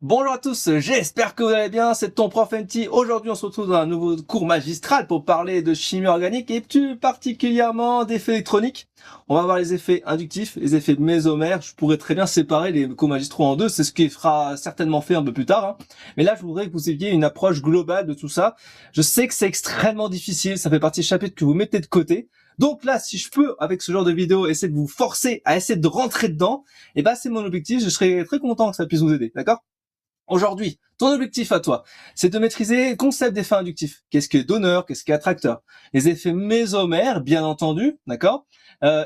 Bonjour à tous, j'espère que vous allez bien, c'est ton prof NT. Aujourd'hui on se retrouve dans un nouveau cours magistral pour parler de chimie organique et plus particulièrement d'effets électroniques. On va voir les effets inductifs, les effets mésomères. Je pourrais très bien séparer les cours magistraux en deux, c'est ce qui sera certainement fait un peu plus tard, hein. Mais là je voudrais que vous ayez une approche globale de tout ça. Je sais que c'est extrêmement difficile, ça fait partie des chapitres que vous mettez de côté. Donc là, si je peux, avec ce genre de vidéo, essayer de vous forcer à essayer de rentrer dedans, et ben c'est mon objectif, je serais très content que ça puisse vous aider, d'accord? Aujourd'hui, ton objectif à toi, c'est de maîtriser le concept d'effet inductif. Qu'est-ce qui est donneur, qu'est-ce qui est attracteur. Les effets mésomères, bien entendu, d'accord.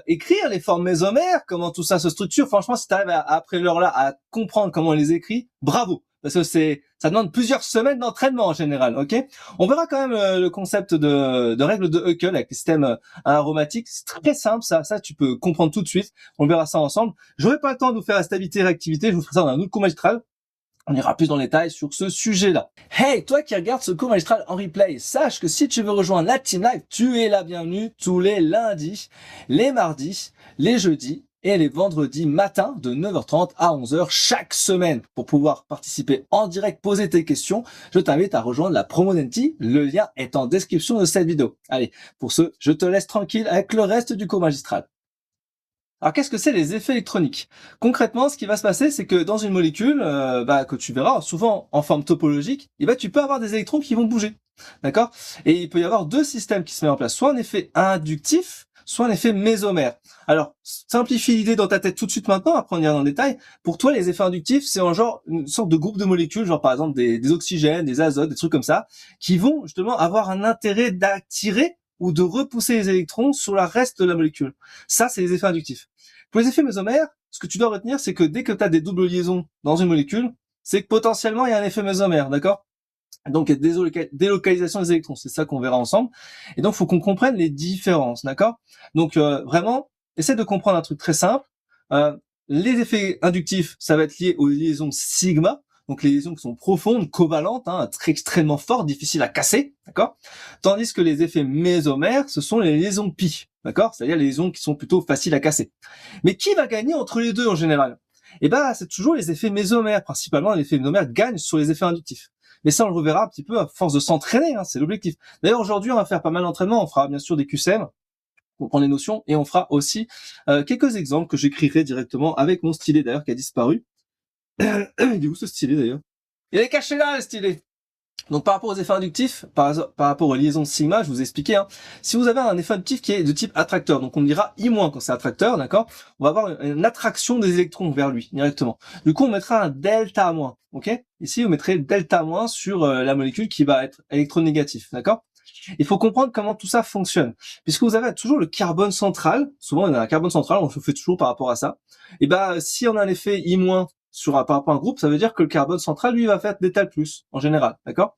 Écrire les formes mésomères, comment tout ça se structure. Franchement, si tu arrives après l'heure là à comprendre comment on les écrit, bravo. Parce que ça demande plusieurs semaines d'entraînement en général, ok. On verra quand même le concept de règle de Huckel avec les systèmes aromatiques. C'est très simple, ça tu peux comprendre tout de suite. On verra ça ensemble. J'aurai pas le temps de vous faire la stabilité et réactivité. Je vous ferai ça dans un autre cours magistral. On ira plus dans les détails sur ce sujet-là. Hey, toi qui regardes ce cours magistral en replay, sache que si tu veux rejoindre la Team Live, tu es la bienvenue tous les lundis, les mardis, les jeudis et les vendredis matin de 9h30 à 11h chaque semaine. Pour pouvoir participer en direct, poser tes questions, je t'invite à rejoindre la promo d'NT. Le lien est en description de cette vidéo. Allez, pour ce, je te laisse tranquille avec le reste du cours magistral. Alors, qu'est-ce que c'est les effets électroniques? Concrètement, ce qui va se passer, c'est que dans une molécule, que tu verras souvent en forme topologique, tu peux avoir des électrons qui vont bouger, d'accord? Et il peut y avoir deux systèmes qui se mettent en place, soit un effet inductif, soit un effet mésomère. Alors, simplifie l'idée dans ta tête tout de suite maintenant, après on ira dans le détail. Pour toi, les effets inductifs, c'est une sorte de groupe de molécules, genre par exemple des oxygènes, des azotes, des trucs comme ça, qui vont justement avoir un intérêt d'attirer ou de repousser les électrons sur la reste de la molécule. Ça, c'est les effets inductifs. Pour les effets mésomères, ce que tu dois retenir, c'est que dès que tu as des doubles liaisons dans une molécule, c'est que potentiellement il y a un effet mésomère, d'accord? Donc il y a délocalisation des électrons, c'est ça qu'on verra ensemble. Et donc il faut qu'on comprenne les différences, d'accord? Donc vraiment, essaie de comprendre un truc très simple. Les effets inductifs, ça va être lié aux liaisons sigma, donc les liaisons qui sont profondes, covalentes, très extrêmement fortes, difficiles à casser, d'accord? Tandis que les effets mésomères, ce sont les liaisons pi, d'accord? C'est-à-dire les liaisons qui sont plutôt faciles à casser. Mais qui va gagner entre les deux en général? Eh ben, c'est toujours les effets mésomères, principalement les effets mésomères gagnent sur les effets inductifs. Mais ça, on le reverra un petit peu à force de s'entraîner, c'est l'objectif. D'ailleurs, aujourd'hui, on va faire pas mal d'entraînement, on fera bien sûr des QCM, pour prendre les notions, et on fera aussi quelques exemples que j'écrirai directement avec mon stylet d'ailleurs qui a disparu. Il est où ce stylet d'ailleurs? Il est caché là, le stylet. Donc par rapport aux effets inductifs, par rapport aux liaisons sigma, je vous ai expliqué, si vous avez un effet inductif qui est de type attracteur, donc on dira I- quand c'est attracteur, d'accord, on va avoir une attraction des électrons vers lui directement. Du coup, on mettra un delta-, ok. Ici, vous mettrez delta- sur la molécule qui va être électronégatif, d'accord. Il faut comprendre comment tout ça fonctionne, puisque vous avez toujours le carbone central. Souvent, on a un carbone central, on se fait toujours par rapport à ça. Et si on a un effet I- par rapport à un groupe, ça veut dire que le carbone central, lui, va faire d'étal plus, en général, d'accord?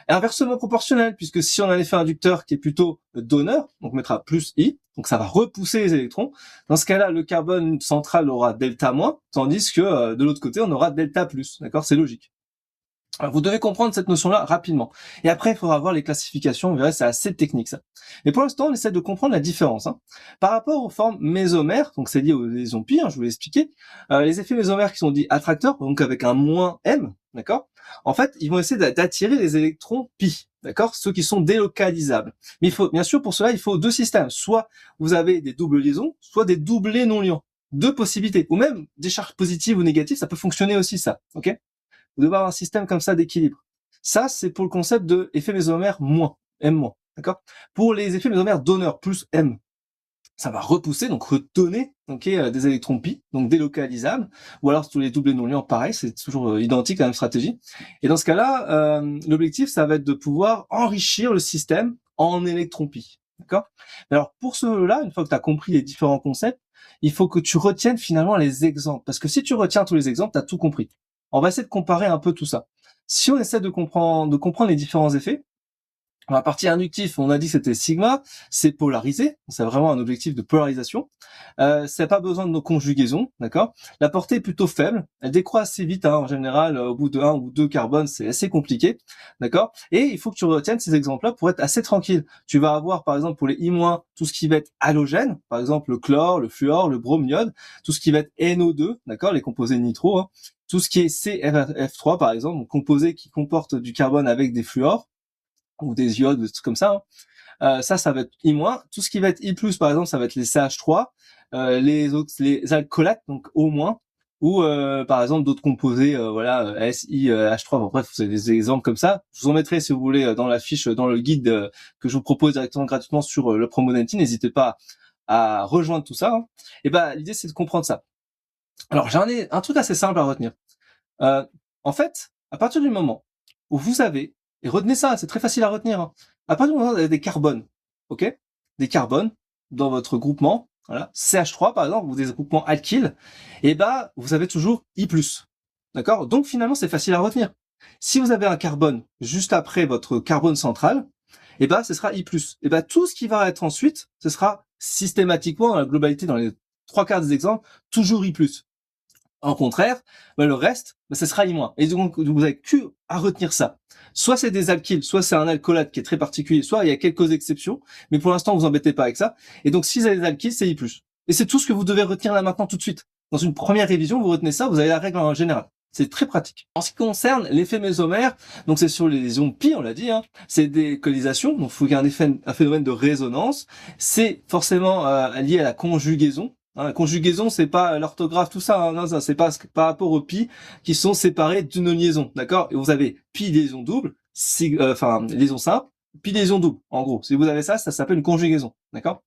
Et inversement proportionnel, puisque si on a un effet inducteur qui est plutôt donneur, donc on mettra plus I, donc ça va repousser les électrons. Dans ce cas-là, le carbone central aura delta-, tandis que de l'autre côté, on aura delta+, d'accord? C'est logique. Alors, vous devez comprendre cette notion-là rapidement. Et après, il faudra voir les classifications. Vous verrez, c'est assez technique, ça. Mais pour l'instant, on essaie de comprendre la différence. Par rapport aux formes mésomères, donc c'est lié aux liaisons pi, je vous l'ai expliqué, les effets mésomères qui sont dits attracteurs, donc avec un -m, d'accord? En fait, ils vont essayer d'attirer les électrons pi, d'accord? Ceux qui sont délocalisables. Mais il faut, bien sûr, pour cela, il faut deux systèmes. Soit vous avez des doubles liaisons, soit des doublés non liants. Deux possibilités. Ou même des charges positives ou négatives, ça peut fonctionner aussi, ça, ok? Vous devez avoir un système comme ça d'équilibre. Ça, c'est pour le concept de effet mésomère moins, M-, d'accord? Pour les effets mésomères donneurs plus M, ça va repousser, donc redonner, des électrons pi, donc délocalisables, ou alors sur les doublés non liants, pareil, c'est toujours identique à la même stratégie. Et dans ce cas-là, l'objectif, ça va être de pouvoir enrichir le système en électrons pi, d'accord? Alors pour cela, une fois que tu as compris les différents concepts, il faut que tu retiennes finalement les exemples, parce que si tu retiens tous les exemples, tu as tout compris. On va essayer de comparer un peu tout ça. Si on essaie de comprendre les différents effets, la partie inductif, on a dit que c'était sigma, c'est polarisé, c'est vraiment un objectif de polarisation. Ça n'a pas besoin de nos conjugaisons, d'accord? La portée est plutôt faible, elle décroît assez vite, en général, au bout de 1 ou 2 carbones, c'est assez compliqué, d'accord? Et il faut que tu retiennes ces exemples-là pour être assez tranquille. Tu vas avoir, par exemple, pour les I-, tout ce qui va être halogène, par exemple le chlore, le fluor, le brome, l'iode, tout ce qui va être NO2, d'accord? Les composés nitro, Tout ce qui est CF3 par exemple, donc composé qui comporte du carbone avec des fluors ou des iodes, des trucs comme ça, hein, ça va être I-. Tout ce qui va être I+, par exemple, ça va être les CH3, les alcoolates, donc O-, ou par exemple d'autres composés, voilà, Si, H3. Bon, bref, c'est des exemples comme ça. Je vous en mettrai si vous voulez dans la fiche, dans le guide que je vous propose directement gratuitement sur le Promo90. N'hésitez pas à rejoindre tout ça. Hein. Et ben l'idée c'est de comprendre ça. Alors j'en ai un truc assez simple à retenir. En fait, à partir du moment où vous avez, et retenez ça, c'est très facile à retenir, hein, à partir du moment où vous avez des carbones, ok, des carbones dans votre groupement, voilà, CH3 par exemple, ou des groupements alkyles, et bah vous avez toujours I+, d'accord. Donc finalement c'est facile à retenir. Si vous avez un carbone juste après votre carbone central, et bah ce sera I+. Et bah tout ce qui va être ensuite, ce sera systématiquement dans la globalité, dans les 3/4 des exemples, toujours I+. En contraire, le reste, ce sera I-. Et donc, vous avez que à retenir ça. Soit c'est des alkyles, soit c'est un alcoolate qui est très particulier, soit il y a quelques exceptions, mais pour l'instant, vous embêtez pas avec ça. Et donc, si vous avez des alkyles, c'est I+. Et c'est tout ce que vous devez retenir là maintenant tout de suite. Dans une première révision, vous retenez ça, vous avez la règle en général. C'est très pratique. En ce qui concerne l'effet mésomère, donc c'est sur les lésions pi, on l'a dit, hein, c'est des collisations, donc il faut qu'il y ait un phénomène de résonance. C'est forcément lié à la conjugaison. Hein, la conjugaison, c'est pas l'orthographe, tout ça, hein, non, ça c'est pas par rapport aux pi qui sont séparés d'une liaison, d'accord. Et vous avez pi liaison double, liaison simple, pi liaison double. En gros, si vous avez ça, ça s'appelle une conjugaison, d'accord.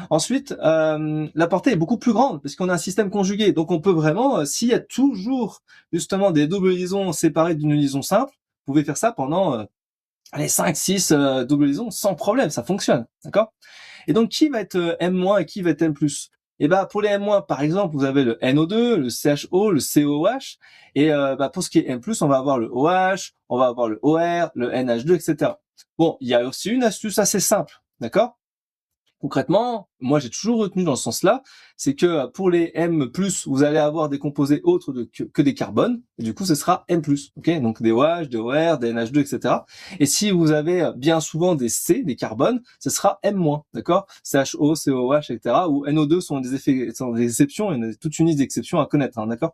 Ensuite, la portée est beaucoup plus grande parce qu'on a un système conjugué, donc on peut vraiment, s'il y a toujours justement des doubles liaisons séparées d'une liaison simple, vous pouvez faire ça pendant les 5-6 doubles liaisons sans problème, ça fonctionne, d'accord. Et donc qui va être M- et qui va être M+. Et bah pour les M-, par exemple, vous avez le NO2, le CHO, le COH, et pour ce qui est M+, on va avoir le OH, on va avoir le OR, le NH2, etc. Bon, il y a aussi une astuce assez simple, d'accord. Concrètement, moi j'ai toujours retenu dans ce sens-là, c'est que pour les M+, vous allez avoir des composés autres que des carbones, et du coup ce sera M+, ok, donc des OH, des OR, des NH2, etc. Et si vous avez bien souvent des C, des carbones, ce sera M-, d'accord, CHO, COH, etc. Ou NO2 sont des exceptions, il y en a toute une liste d'exceptions à connaître, hein, d'accord.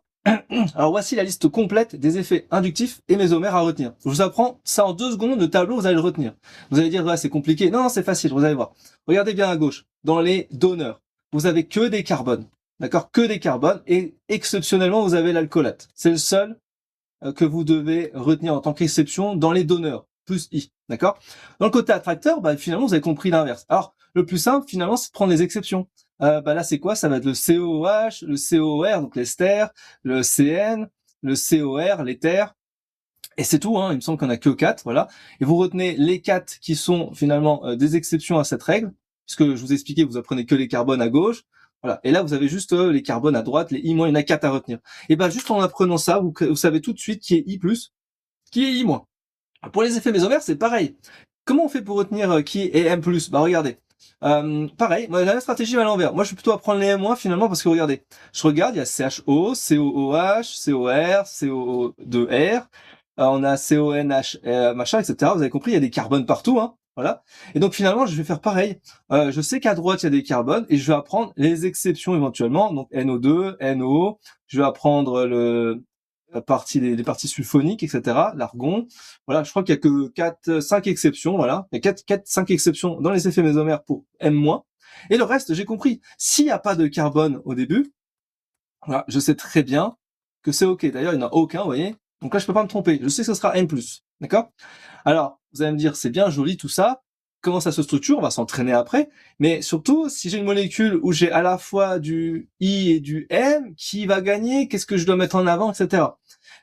Alors voici la liste complète des effets inductifs et mésomères à retenir. Je vous apprends ça en 2 secondes, le tableau, vous allez le retenir. Vous allez dire, ouais, c'est compliqué. Non, c'est facile, vous allez voir. Regardez bien à gauche, dans les donneurs, vous avez que des carbones, d'accord, que des carbones, et exceptionnellement, vous avez l'alcoolate. C'est le seul que vous devez retenir en tant qu'exception dans les donneurs, plus I, d'accord. Dans le côté attracteur, finalement, vous avez compris l'inverse. Alors, le plus simple, finalement, c'est de prendre les exceptions. Là, c'est quoi? Ça va être le COH, le COR, donc l'ester, le CN, le COR, l'éther, et c'est tout, hein, il me semble qu'on a que 4, voilà. Et vous retenez les 4 qui sont finalement des exceptions à cette règle, puisque je vous ai expliqué, vous apprenez que les carbones à gauche, voilà. Et là, vous avez juste les carbones à droite, les I-, il y en a 4 à retenir. Et juste en apprenant ça, vous savez tout de suite qui est I+, qui est I-. Pour les effets mésomères, c'est pareil. Comment on fait pour retenir qui est M+? Regardez. Pareil, la même stratégie à l'envers. Moi, je vais plutôt apprendre les M- finalement parce que regardez, je regarde, il y a CHO, COOH, COR, CO2R, on a CONH, machin, etc. Vous avez compris, il y a des carbones partout, hein. Voilà. Et donc finalement, je vais faire pareil. Je sais qu'à droite, il y a des carbones et je vais apprendre les exceptions éventuellement. Donc NO2, NO, je vais apprendre la partie les parties sulfoniques, etc. L'argon. Voilà, je crois qu'il y a que 5 exceptions, voilà. Il y a 5 exceptions dans les effets mésomères pour M-. Et le reste, j'ai compris. S'il n'y a pas de carbone au début, voilà, je sais très bien que c'est OK. D'ailleurs, il n'y en a aucun, vous voyez. Donc là, je peux pas me tromper. Je sais que ce sera M+. D'accord? Alors, vous allez me dire, c'est bien joli tout ça. Comment ça se structure? On va s'entraîner après. Mais surtout, si j'ai une molécule où j'ai à la fois du I et du M, qui va gagner? Qu'est-ce que je dois mettre en avant, etc.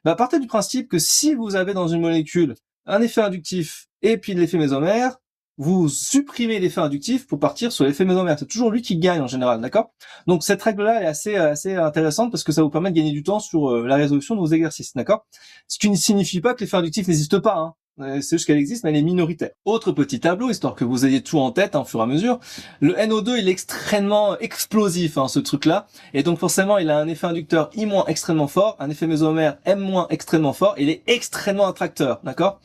Partez du principe que si vous avez dans une molécule un effet inductif et puis de l'effet mésomère, vous supprimez l'effet inductif pour partir sur l'effet mésomère. C'est toujours lui qui gagne en général, d'accord? Donc cette règle-là est assez intéressante parce que ça vous permet de gagner du temps sur la résolution de vos exercices, d'accord? Ce qui ne signifie pas que l'effet inductif n'existe pas, hein. C'est juste qu'elle existe, mais elle est minoritaire. Autre petit tableau, histoire que vous ayez tout en tête, hein, au fur et à mesure. Le NO2, il est extrêmement explosif, hein, ce truc-là. Et donc, forcément, il a un effet inducteur I- extrêmement fort, un effet mésomère M- extrêmement fort. Il est extrêmement attracteur, d'accord?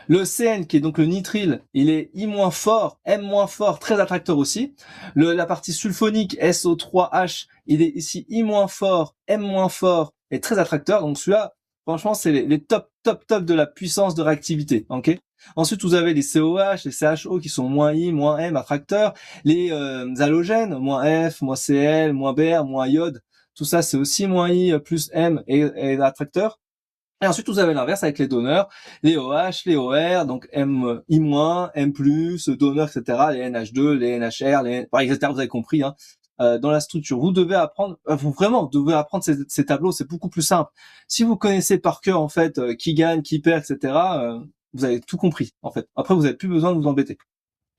Le CN, qui est donc le nitrile, il est I- fort, M- fort, très attracteur aussi. La partie sulfonique, SO3H, il est ici I- fort, M- fort et très attracteur. Donc, celui-là, Franchement, c'est les top de la puissance de réactivité, ok. Ensuite, vous avez les COH, les CHO qui sont moins I, moins M, attracteurs, les halogènes, moins F, moins Cl, moins Br, moins iode. Tout ça, c'est aussi moins I plus M et attracteurs. Et ensuite, vous avez l'inverse avec les donneurs, les OH, les OR, donc M, I-, M+, donneurs, etc., les NH2, les NHR, etc., vous avez compris, hein. Dans la structure, vous devez apprendre, vous devez apprendre ces tableaux, c'est beaucoup plus simple. Si vous connaissez par cœur, en fait, qui gagne, qui perd, etc., vous avez tout compris, en fait. Après, vous n'avez plus besoin de vous embêter.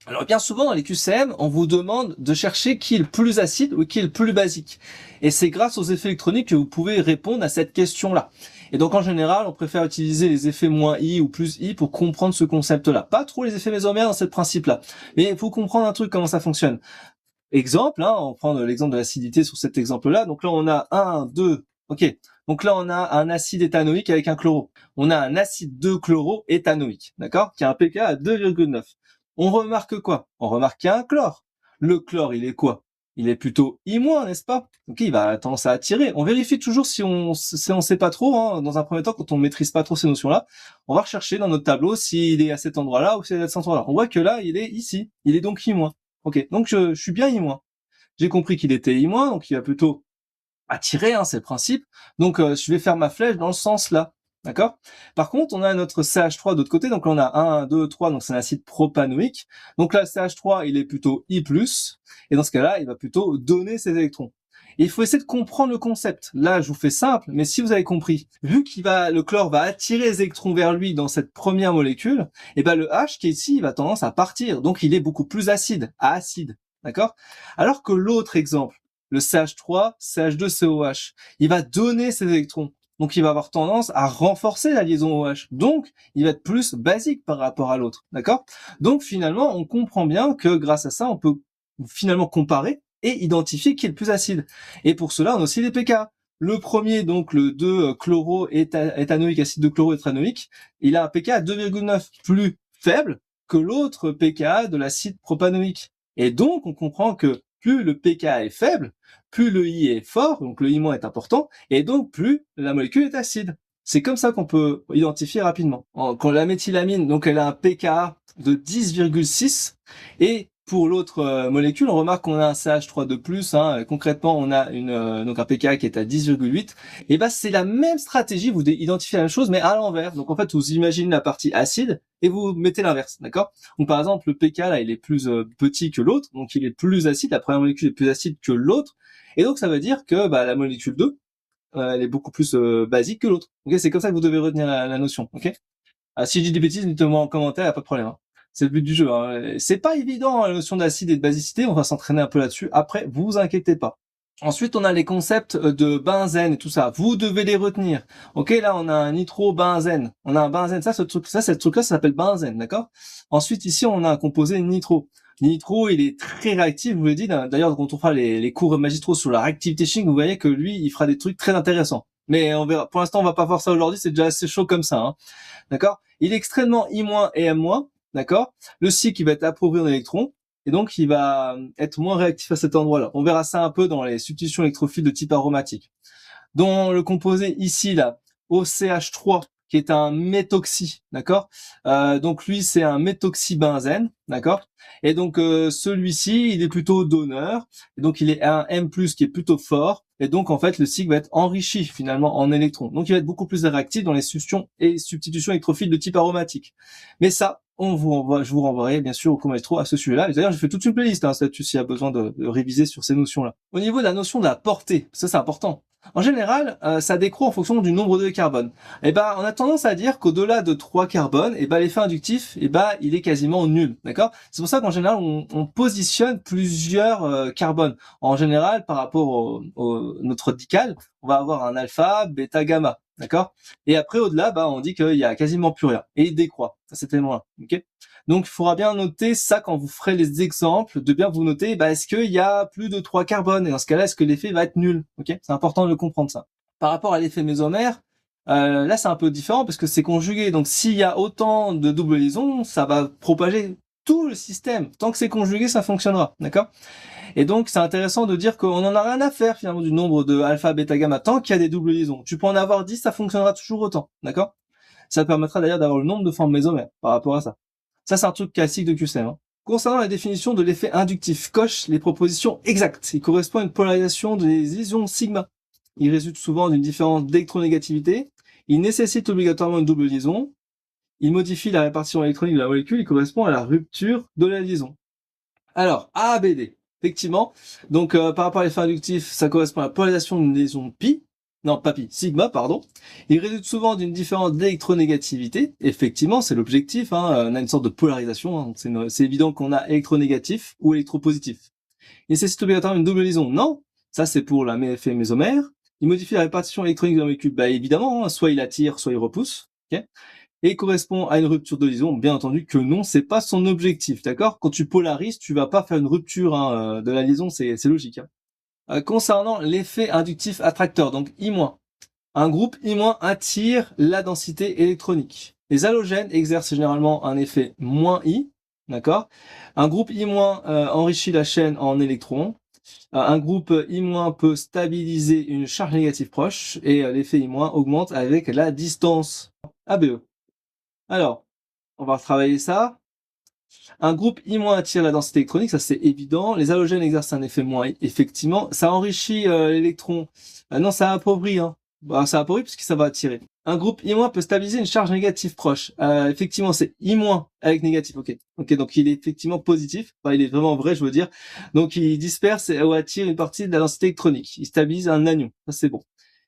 Alors bien souvent dans les QCM, on vous demande de chercher qui est le plus acide ou qui est le plus basique. Et c'est grâce aux effets électroniques que vous pouvez répondre à cette question-là. Et donc en général, on préfère utiliser les effets moins I ou plus I pour comprendre ce concept-là. Pas trop les effets mésomères dans ce principe-là. Mais il faut comprendre un truc, comment ça fonctionne. Exemple, hein, on prend l'exemple de l'acidité sur cet exemple-là. Donc là, on a 1, 2, ok. Donc là, on a un acide éthanoïque avec un chloro. On a un acide 2 chloro éthanoïque, d'accord, qui a un pK à 2,9. On remarque quoi? On remarque qu'il y a un chlore. Le chlore, il est quoi? Il est plutôt I-, n'est-ce pas? Donc il va avoir tendance à attirer. On vérifie toujours si on sait pas trop, hein, dans un premier temps, quand on maîtrise pas trop ces notions-là. On va rechercher dans notre tableau s'il est à cet endroit-là ou s'il est à cet endroit-là. On voit que là, il est ici. Il est donc I-. Ok, donc je suis bien I-. J'ai compris qu'il était I-, donc il va plutôt attirer, hein, c'est le principe. Donc je vais faire ma flèche dans le sens là. D'accord? Par contre, on a notre CH3 d'autre côté, donc là on a 1, 2, 3, donc c'est un acide propanoïque. Donc là, CH3, il est plutôt I+, et dans ce cas-là, il va plutôt donner ses électrons. Et il faut essayer de comprendre le concept. Là, je vous fais simple, mais si vous avez compris, vu le chlore va attirer les électrons vers lui dans cette première molécule, et ben le H qui est ici, il va tendance à partir, donc il est beaucoup plus acide, d'accord? Alors que l'autre exemple, le CH3, CH2COH, il va donner ses électrons. Donc, il va avoir tendance à renforcer la liaison OH. Donc, il va être plus basique par rapport à l'autre. D'accord? Donc, finalement, on comprend bien que grâce à ça, on peut finalement comparer et identifier qui est le plus acide. Et pour cela, on a aussi les pK. Le premier, donc le 2 chloro-éthanoïque, acide de chloro-éthanoïque, il a un pK à 2,9 plus faible que l'autre pK de l'acide propanoïque. Et donc, on comprend que plus le pK est faible, plus le I est fort, donc le I- est important, et donc plus la molécule est acide. C'est comme ça qu'on peut identifier rapidement. Quand la méthylamine, donc elle a un pKa de 10,6, et pour l'autre molécule, on remarque qu'on a un CH3 de plus, hein. Concrètement, on a donc un pKa qui est à 10,8. Et ben c'est la même stratégie, vous identifiez la même chose, mais à l'envers. Donc en fait, vous imaginez la partie acide et vous mettez l'inverse, d'accord? Donc par exemple, le pK là, il est plus petit que l'autre, donc il est plus acide. La première molécule est plus acide que l'autre, et donc ça veut dire que la molécule 2, elle est beaucoup plus basique que l'autre. Ok, c'est comme ça que vous devez retenir la notion. Ok. Si je dis des bêtises, dites-moi en commentaire, y a pas de problème, hein. C'est le but du jeu, hein. C'est pas évident, la notion d'acide et de basicité, on va s'entraîner un peu là-dessus. Après, vous inquiétez pas. Ensuite, on a les concepts de benzène et tout ça. Vous devez les retenir. Ok, là, on a un nitrobenzène. On a un benzène. Ça, ce truc-là, ça s'appelle benzène, d'accord? Ensuite, ici, on a un composé nitro. Nitro, il est très réactif, je vous l'ai dit. D'ailleurs, quand on fera les cours magistraux sur la réactivité chimique, vous voyez que lui, il fera des trucs très intéressants. Mais on verra. Pour l'instant, on va pas voir ça aujourd'hui. C'est déjà assez chaud comme ça, hein. D'accord? Il est extrêmement I- et M-, d'accord? Le cycle, il va être appauvri en électrons, et donc il va être moins réactif à cet endroit-là. On verra ça un peu dans les substitutions électrophiles de type aromatique. Dans le composé ici, là, OCH3, qui est un méthoxy, d'accord? Donc lui, c'est un méthoxybenzène, d'accord? Et donc celui-ci, il est plutôt donneur, et donc il est un M+, qui est plutôt fort, et donc en fait le cycle va être enrichi finalement en électrons. Donc il va être beaucoup plus réactif dans les substitutions électrophiles de type aromatique. Mais ça, je vous renverrai bien sûr au cours magistral à ce sujet-là. D'ailleurs, j'ai fait toute une playlist là-dessus s'il y a besoin de réviser sur ces notions-là. Au niveau de la notion de la portée, ça c'est important. En général, ça décroît en fonction du nombre de carbone. Et ben, on a tendance à dire qu'au-delà de 3 carbones, et ben l'effet inductif, et ben il est quasiment nul, d'accord? C'est pour ça qu'en général, on positionne plusieurs carbones. En général, par rapport notre radical, on va avoir un alpha, bêta, gamma, d'accord? Et après, au-delà, on dit qu'il y a quasiment plus rien, et il décroît à cet élément-là, ok? Donc, il faudra bien noter ça quand vous ferez les exemples, de bien vous noter, est-ce qu'il y a plus de 3 carbones? Et dans ce cas-là, est-ce que l'effet va être nul? Ok, c'est important de le comprendre ça. Par rapport à l'effet mésomère, là, c'est un peu différent parce que c'est conjugué. Donc, s'il y a autant de double liaisons, ça va propager tout le système. Tant que c'est conjugué, ça fonctionnera, d'accord? Et donc, c'est intéressant de dire qu'on en a rien à faire, finalement, du nombre de alpha, bêta, gamma, tant qu'il y a des doubles liaisons. Tu peux en avoir 10, ça fonctionnera toujours autant, d'accord? Ça te permettra d'ailleurs d'avoir le nombre de formes mésomères par rapport à ça. Ça, c'est un truc classique de QCM, hein. Concernant la définition de l'effet inductif, coche les propositions exactes. Il correspond à une polarisation des ions sigma. Il résulte souvent d'une différence d'électronégativité. Il nécessite obligatoirement une double liaison. Il modifie la répartition électronique de la molécule. Il correspond à la rupture de la liaison. Alors, ABD. Effectivement, donc par rapport à l'effet inductif, ça correspond à la polarisation d'une liaison pi. Non, pas pi, sigma, pardon. Il résulte souvent d'une différence d'électronégativité. Effectivement, c'est l'objectif, hein, on a une sorte de polarisation, hein, c'est évident qu'on a électronégatif ou électropositif. Il nécessite obligatoirement une double liaison. Non, ça c'est pour l'effet mésomère. Il modifie la répartition électronique de la molécule. Bah évidemment, hein, soit il attire, soit il repousse. Okay, et correspond à une rupture de liaison. Bien entendu que non, c'est pas son objectif, d'accord? Quand tu polarises, tu vas pas faire une rupture de la liaison, c'est logique. Hein. Concernant l'effet inductif attracteur, donc I-, un groupe I- attire la densité électronique. Les halogènes exercent généralement un effet -I, d'accord? Un groupe I- enrichit la chaîne en électrons. Un groupe I- peut stabiliser une charge négative proche et l'effet I- augmente avec la distance. ABE. Alors, on va retravailler ça. Un groupe I- attire la densité électronique, ça c'est évident. Les halogènes exercent un effet -I, effectivement. Ça enrichit l'électron. Non, ça appauvrit. Hein. Bah, ça appauvrit puisque ça va attirer. Un groupe I- peut stabiliser une charge négative proche. Effectivement, c'est I- avec négatif. Ok, donc il est effectivement positif. Enfin, il est vraiment vrai, je veux dire. Donc il disperse ou attire une partie de la densité électronique. Il stabilise un anion. Ça c'est bon.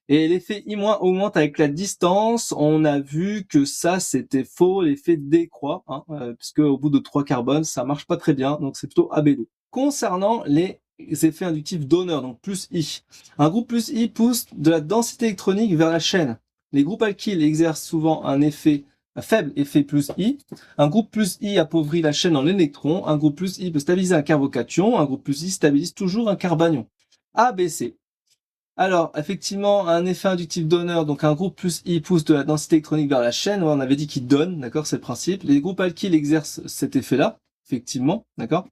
Et l'effet I- augmente avec la distance. On a vu que ça, c'était faux. L'effet décroît, hein, puisque au bout de 3 carbones, ça marche pas très bien. Donc, c'est plutôt ABD. Concernant les effets inductifs donneurs, donc plus I. Un groupe plus I pousse de la densité électronique vers la chaîne. Les groupes alkyles exercent souvent un faible effet plus I. Un groupe plus I appauvrit la chaîne en électrons. Un groupe plus I peut stabiliser un carbocation. Un groupe plus I stabilise toujours un carbanion. ABC. Alors, effectivement, un effet inductif donneur, donc un groupe plus I pousse de la densité électronique vers la chaîne, on avait dit qu'il donne, d'accord, c'est le principe. Les groupes alkyles exercent cet effet-là, effectivement, d'accord.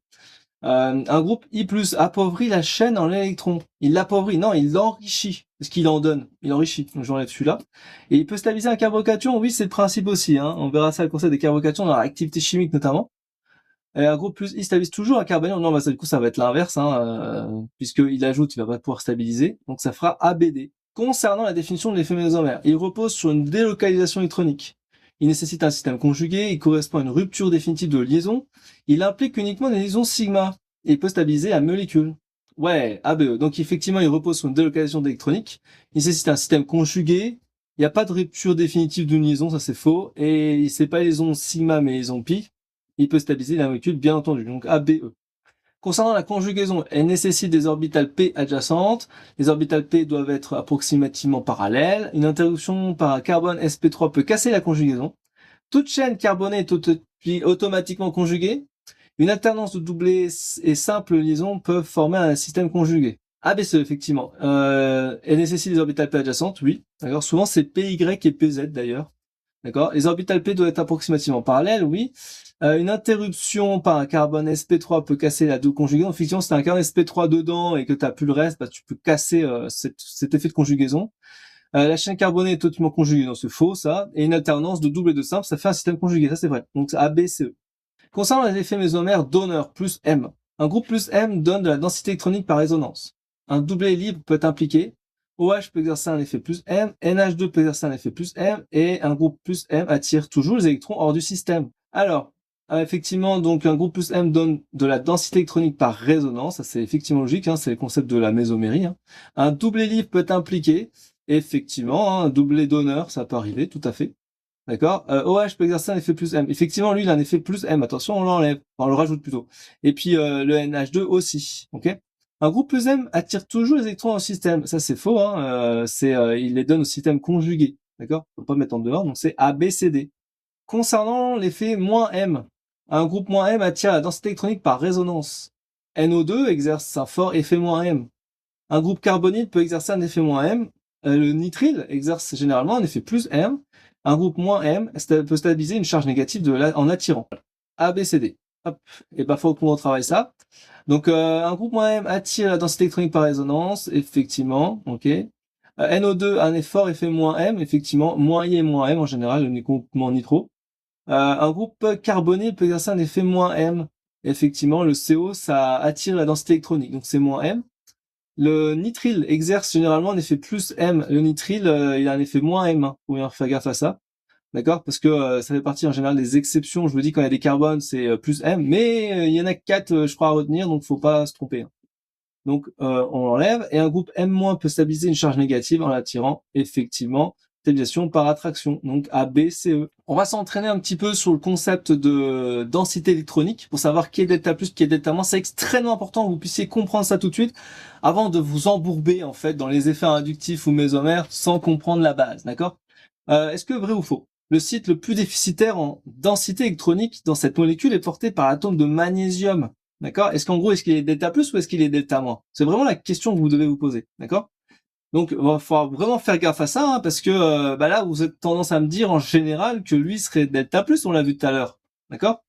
Un groupe I plus appauvrit la chaîne en électrons. Il l'appauvrit, non, il l'enrichit, parce qu'il en donne, il enrichit, donc j'enlève celui-là. Et il peut stabiliser un carbocation, oui, c'est le principe aussi, hein. On verra ça, le concept des carbocations dans la activité chimique notamment. Et un groupe plus I stabilise toujours un carbanion. Non, bah, ça, du coup, ça va être l'inverse, hein, puisqu'il ajoute, il va pas pouvoir stabiliser. Donc, ça fera ABD. Concernant la définition de l'effet mésomère, il repose sur une délocalisation électronique. Il nécessite un système conjugué, il correspond à une rupture définitive de liaison. Il implique uniquement des liaisons sigma et il peut stabiliser la molécule. Ouais, ABE. Donc, effectivement, il repose sur une délocalisation électronique. Il nécessite un système conjugué. Il n'y a pas de rupture définitive d'une liaison, ça c'est faux. Et c'est pas liaison sigma, mais liaison pi. Il peut stabiliser la molécule, bien entendu, donc ABE. Concernant la conjugaison, elle nécessite des orbitales P adjacentes. Les orbitales P doivent être approximativement parallèles. Une interruption par un carbone sp3 peut casser la conjugaison. Toute chaîne carbonée est automatiquement conjuguée. Une alternance de doublés et simples liaisons peuvent former un système conjugué. ABC, effectivement. Elle nécessite des orbitales P adjacentes, oui. D'accord. Souvent, c'est PY et PZ, d'ailleurs. D'accord. Les orbitales P doivent être approximativement parallèles, oui. Une interruption par un carbone sp3 peut casser la double conjugaison. Effectivement, si tu as un carbone sp3 dedans et que tu n'as plus le reste, bah, tu peux casser cet effet de conjugaison. La chaîne carbonée est totalement conjuguée, non, c'est faux, ça. Et une alternance de double et de simple, ça fait un système conjugué, ça c'est vrai. Donc A, B, C, E. Concernant les effets mésomères donneur plus M, un groupe plus M donne de la densité électronique par résonance. Un doublet libre peut être impliqué. OH peut exercer un effet plus M, NH2 peut exercer un effet plus M, et un groupe plus M attire toujours les électrons hors du système. Alors, effectivement, donc un groupe plus M donne de la densité électronique par résonance, ça c'est effectivement logique, hein, c'est le concept de la mésomérie. Hein. Un doublet libre peut être impliqué, effectivement, hein, un doublet donneur, ça peut arriver, tout à fait. D'accord. OH peut exercer un effet plus M. Effectivement, lui, il a un effet plus M. Attention, on l'enlève. Enfin, on le rajoute plutôt. Et puis, le NH2 aussi. Ok. Un groupe plus M attire toujours les électrons au système. Ça, c'est faux. Hein. Il les donne au système conjugué. D'accord. Faut pas mettre en dehors. Donc, c'est ABCD. Concernant l'effet -M, un groupe -M attire la densité électronique par résonance. NO2 exerce un fort effet -M. Un groupe carbonyle peut exercer un effet -M. Le nitrile exerce généralement un effet plus M. Un groupe -M peut stabiliser une charge négative en attirant. A, B, C, D. et bah faut qu'on retravaille ça. Donc un groupe -M attire la densité électronique par résonance, effectivement, ok. NO2 un effort effet -M, effectivement, -I et -M en général, le groupement nitro. Un groupe carboné peut exercer un effet -M. Effectivement, le CO ça attire la densité électronique, donc c'est -M. Le nitrile exerce généralement un effet +M. Le nitrile, il a un effet -M, hein. Faut bien faire gaffe à ça. D'accord? Parce que ça fait partie en général des exceptions. Je vous dis quand il y a des carbones, c'est +M, mais il y en a que 4, je crois, à retenir, donc faut pas se tromper, hein. Donc on l'enlève, et un groupe M- peut stabiliser une charge négative en l'attirant, effectivement, stabilisation par attraction, donc ABCE. On va s'entraîner un petit peu sur le concept de densité électronique pour savoir qui est delta plus, qui est delta moins. C'est extrêmement important que vous puissiez comprendre ça tout de suite avant de vous embourber en fait dans les effets inductifs ou mésomères sans comprendre la base, d'accord? Est-ce que vrai ou faux? Le site le plus déficitaire en densité électronique dans cette molécule est porté par l'atome de magnésium. D'accord? Est-ce qu'en gros, est-ce qu'il est delta plus ou est-ce qu'il est delta moins? C'est vraiment la question que vous devez vous poser. D'accord? Donc, il va falloir vraiment faire gaffe à ça, hein, parce que là, vous êtes tendance à me dire en général que lui serait delta plus, on l'a vu tout à l'heure. D'accord?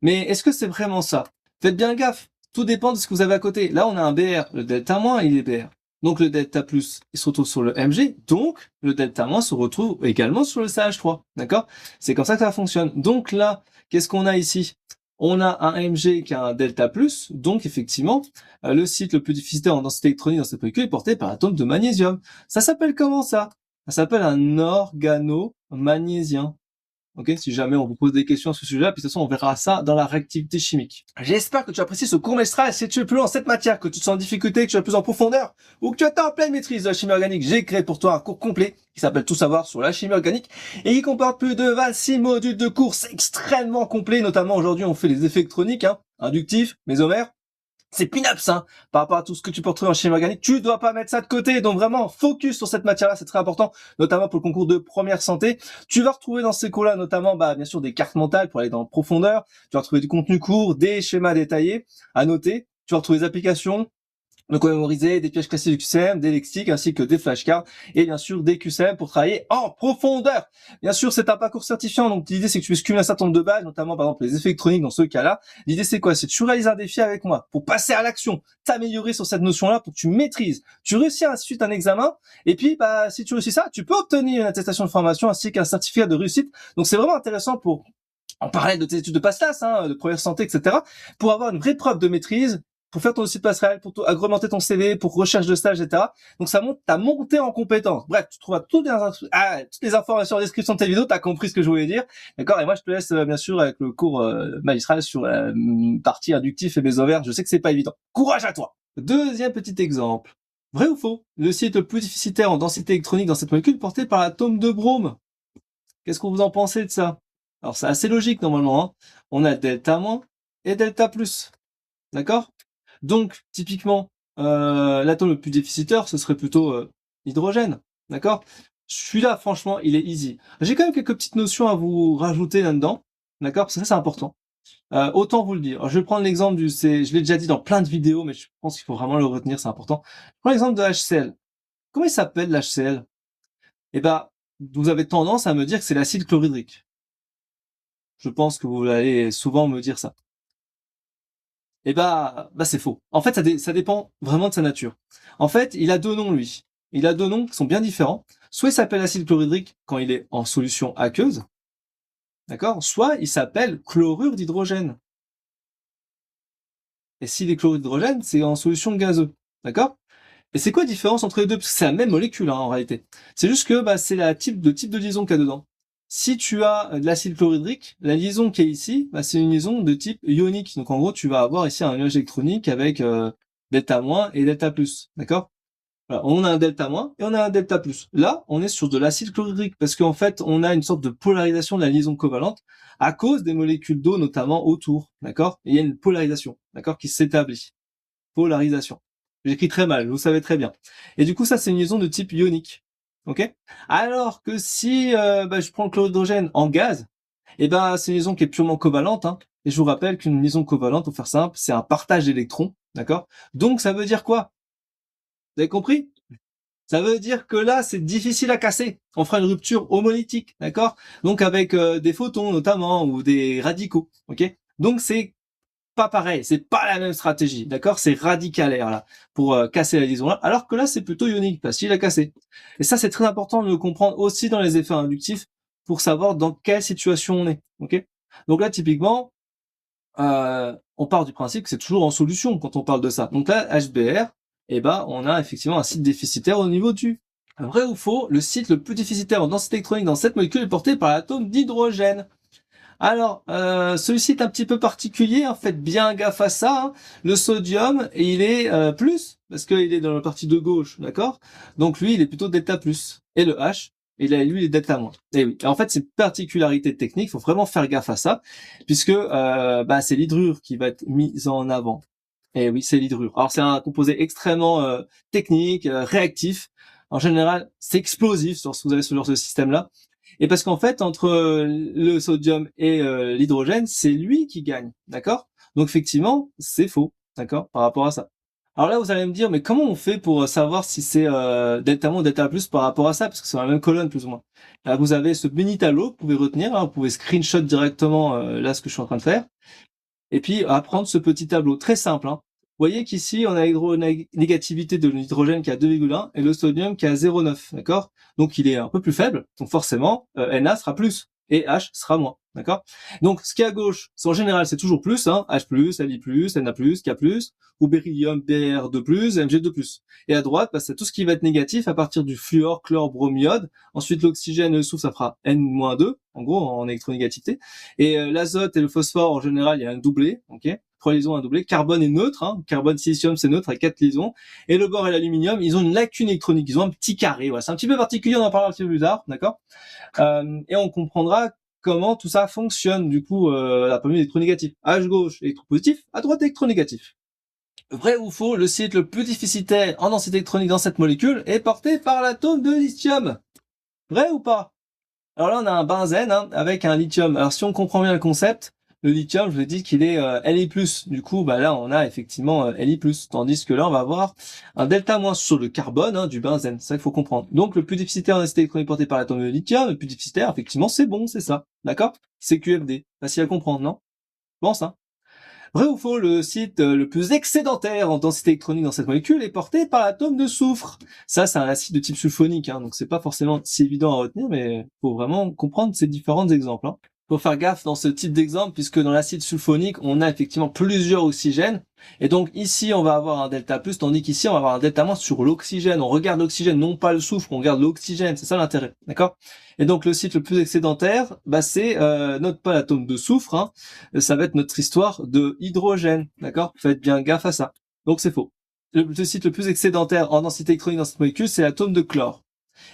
Mais est-ce que c'est vraiment ça? Faites bien gaffe. Tout dépend de ce que vous avez à côté. Là, on a un BR. Le delta moins, il est BR. Donc le delta plus, il se retrouve sur le Mg. Donc le delta moins se retrouve également sur le CH3. D'accord? C'est comme ça que ça fonctionne. Donc là, qu'est-ce qu'on a ici? On a un Mg qui a un delta plus. Donc effectivement, le site le plus déficitaire en densité électronique dans cette molécule est porté par l'atome de magnésium. Ça s'appelle comment ça? Ça s'appelle un organo-magnésien. Ok, si jamais on vous pose des questions sur ce sujet-là, puis de toute façon on verra ça dans la réactivité chimique. J'espère que tu apprécies ce cours magistral. Si tu es plus loin en cette matière, que tu te sens en difficulté, que tu es plus en profondeur, ou que tu es en pleine maîtrise de la chimie organique, j'ai créé pour toi un cours complet qui s'appelle Tout savoir sur la chimie organique et qui comporte plus de 26 modules de cours. C'est extrêmement complet, notamment aujourd'hui on fait les effets électroniques, hein, inductifs, mésomères. C'est peanuts, hein, par rapport à tout ce que tu peux retrouver en chimie organique. Tu dois pas mettre ça de côté. Donc vraiment, focus sur cette matière-là, c'est très important, notamment pour le concours de première santé. Tu vas retrouver dans ces cours-là, notamment, bien sûr, des cartes mentales pour aller dans la profondeur. Tu vas retrouver du contenu court, des schémas détaillés à noter. Tu vas retrouver des applications, donc mémoriser des pièges classiques du QCM, des lexiques ainsi que des flashcards et bien sûr des QCM pour travailler en profondeur. Bien sûr, c'est un parcours certifiant, donc l'idée c'est que tu puisses cumuler un certain nombre de bases, notamment par exemple les effets électroniques dans ce cas-là. L'idée c'est quoi? C'est que tu réalises un défi avec moi pour passer à l'action, t'améliorer sur cette notion-là pour que tu maîtrises. Tu réussis ensuite un examen et puis si tu réussis ça, tu peux obtenir une attestation de formation ainsi qu'un certificat de réussite. Donc c'est vraiment intéressant pour en parallèle de tes études de passe-classe, hein, de première santé, etc., pour avoir une vraie preuve de maîtrise, pour faire ton dossier de passerelle, pour agrémenter ton CV, pour recherche de stage, etc. Donc ça monte ta montée en compétences. Bref, tu trouveras toutes les informations en description de ta vidéo, t'as compris ce que je voulais dire. D'accord? Et moi, je te laisse, bien sûr, avec le cours magistral sur la partie inductif et mésomère. Je sais que c'est pas évident. Courage à toi! Deuxième petit exemple. Vrai ou faux? Le site le plus déficitaire en densité électronique dans cette molécule est porté par l'atome de brome. Qu'est-ce que vous en pensez de ça? Alors c'est assez logique normalement, hein. On a delta moins et delta plus. D'accord? Donc, typiquement, l'atome le plus déficitaire, ce serait plutôt hydrogène. D'accord? Celui-là, franchement, il est easy. J'ai quand même quelques petites notions à vous rajouter là-dedans. D'accord? Parce que ça, c'est important. Autant vous le dire. Alors, je vais prendre l'exemple je l'ai déjà dit dans plein de vidéos, mais je pense qu'il faut vraiment le retenir, c'est important. Je prends l'exemple de HCl. Comment il s'appelle l'HCl? Eh ben, vous avez tendance à me dire que c'est l'acide chlorhydrique. Je pense que vous allez souvent me dire ça. Eh c'est faux. En fait, ça dépend vraiment de sa nature. En fait, il a deux noms, lui. Il a deux noms qui sont bien différents. Soit il s'appelle acide chlorhydrique quand il est en solution aqueuse, d'accord? Soit il s'appelle chlorure d'hydrogène. Et s'il est chlorure d'hydrogène, c'est en solution gazeuse, d'accord? Et c'est quoi la différence entre les deux? Parce que c'est la même molécule, hein, en réalité. C'est juste que c'est le type de liaison qu'il y a dedans. Si tu as de l'acide chlorhydrique, la liaison qui est ici, c'est une liaison de type ionique. Donc en gros, tu vas avoir ici un nuage électronique avec delta- et delta+, d'accord? Voilà, on a un delta- et on a un delta+. Là, on est sur de l'acide chlorhydrique parce qu'en fait, on a une sorte de polarisation de la liaison covalente à cause des molécules d'eau notamment autour, d'accord? Et il y a une polarisation, d'accord, qui s'établit. Polarisation. J'écris très mal, vous savez très bien. Et du coup, ça, c'est une liaison de type ionique. Ok? Alors que si je prends le chlorure d'hydrogène en gaz, c'est une liaison qui est purement covalente. Hein, et je vous rappelle qu'une liaison covalente, pour faire simple, c'est un partage d'électrons. D'accord? Donc, ça veut dire quoi? Vous avez compris? Ça veut dire que là, c'est difficile à casser. On fera une rupture homolytique. D'accord? Donc, avec des photons notamment, ou des radicaux. Ok? Donc, c'est pas pareil, c'est pas la même stratégie, d'accord? C'est radicalaire là pour casser la liaison là, alors que là c'est plutôt ionique parce qu'il a cassé. Et ça c'est très important de le comprendre aussi dans les effets inductifs pour savoir dans quelle situation on est, ok? Donc là typiquement, on part du principe que c'est toujours en solution quand on parle de ça. Donc là HBr, eh ben on a effectivement un site déficitaire au niveau du. Vrai ou faux, le site le plus déficitaire en densité électronique dans cette molécule est porté par l'atome d'hydrogène. Alors, celui-ci est un petit peu particulier, hein, faites bien gaffe à ça. Hein. Le sodium, il est plus, parce qu'il est dans la partie de gauche, d'accord? Donc lui, il est plutôt delta plus. Et le H, lui, il est delta moins. Et oui, en fait, c'est une particularité technique, il faut vraiment faire gaffe à ça, puisque c'est l'hydrure qui va être mise en avant. Et oui, c'est l'hydrure. Alors c'est un composé extrêmement technique, réactif. En général, c'est explosif sur ce que vous avez sur ce système-là. Et parce qu'en fait, entre le sodium et l'hydrogène, c'est lui qui gagne, d'accord? Donc effectivement, c'est faux, d'accord, par rapport à ça. Alors là, vous allez me dire, mais comment on fait pour savoir si c'est delta moins ou delta plus par rapport à ça? Parce que c'est dans la même colonne, plus ou moins. Là, vous avez ce mini tableau, vous pouvez retenir, hein, vous pouvez screenshot directement là ce que je suis en train de faire. Et puis, apprendre ce petit tableau, très simple, hein. Vous voyez qu'ici, on a l'hydronégativité de l'hydrogène qui est à 2,1 et le sodium qui est à 0,9, d'accord? Donc, il est un peu plus faible, donc forcément, Na sera plus et H sera moins, d'accord? Donc, ce qui est à gauche, en général, c'est toujours plus, hein, H+, Li+, Na+, K+, ou beryllium, Br2+, Mg2+. Et à droite, c'est tout ce qui va être négatif à partir du fluor, chlore, bromiode. Ensuite, l'oxygène et le soufre, ça fera N-2, en gros, en électronégativité. Et l'azote et le phosphore, en général, il y a un doublé, ok? 3 liaisons, un doublé. Carbone est neutre, hein. Carbone, silicium, c'est neutre, avec 4 liaisons. Et le bore et l'aluminium, ils ont une lacune électronique, ils ont un petit carré. Voilà, c'est un petit peu particulier, on en parlera un petit peu plus tard, d'accord? Et on comprendra comment tout ça fonctionne, du coup, la première électronégatif. À gauche, électropositif, à droite, électronégatif. Vrai ou faux, le site le plus déficitaire en densité électronique dans cette molécule est porté par l'atome de lithium. Vrai ou pas? Alors là, on a un benzène hein, avec un lithium. Alors si on comprend bien le concept, le lithium, je vous ai dit qu'il est Li+. Du coup, là, on a effectivement Li+. Tandis que là, on va avoir un delta- sur le carbone hein, du benzène. C'est ça qu'il faut comprendre. Donc, le plus déficitaire en densité électronique porté par l'atome de lithium, le plus déficitaire, effectivement, c'est bon, c'est ça. D'accord? C'est QFD. Facile à comprendre, non? Bon, ça. Vrai ou faux, le site le plus excédentaire en densité électronique dans cette molécule est porté par l'atome de soufre. Ça, c'est un acide de type sulfonique, hein, donc c'est pas forcément si évident à retenir, mais faut vraiment comprendre ces différents exemples. Hein. Faut faire gaffe dans ce type d'exemple, puisque dans l'acide sulfonique, on a effectivement plusieurs oxygènes, et donc ici, on va avoir un delta+, tandis qu'ici, on va avoir un delta- sur l'oxygène. On regarde l'oxygène, non pas le soufre, on regarde l'oxygène, c'est ça l'intérêt, d'accord? Et donc le site le plus excédentaire, c'est note pas l'atome de soufre, hein, ça va être notre histoire de hydrogène, d'accord? Faites bien gaffe à ça. Donc c'est faux. Le site le plus excédentaire en densité électronique dans cette molécule, c'est l'atome de chlore.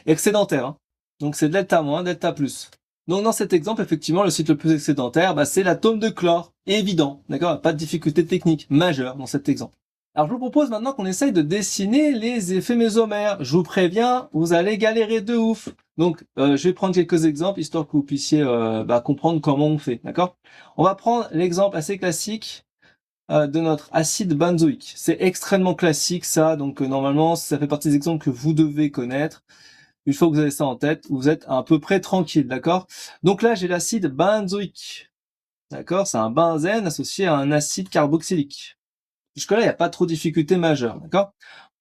Excédentaire, hein. Donc c'est delta moins, delta plus. Donc dans cet exemple, effectivement, le site le plus excédentaire, c'est l'atome de chlore. Évident, d'accord? Pas de difficulté technique majeure dans cet exemple. Alors je vous propose maintenant qu'on essaye de dessiner les effets mésomères. Je vous préviens, vous allez galérer de ouf. Donc je vais prendre quelques exemples histoire que vous puissiez comprendre comment on fait, d'accord? On va prendre l'exemple assez classique de notre acide benzoïque. C'est extrêmement classique ça, donc normalement ça fait partie des exemples que vous devez connaître. Une fois que vous avez ça en tête, vous êtes à peu près tranquille, d'accord? Donc là j'ai l'acide benzoïque, d'accord? C'est un benzène associé à un acide carboxylique. Jusque-là, il n'y a pas trop de difficultés majeures, d'accord?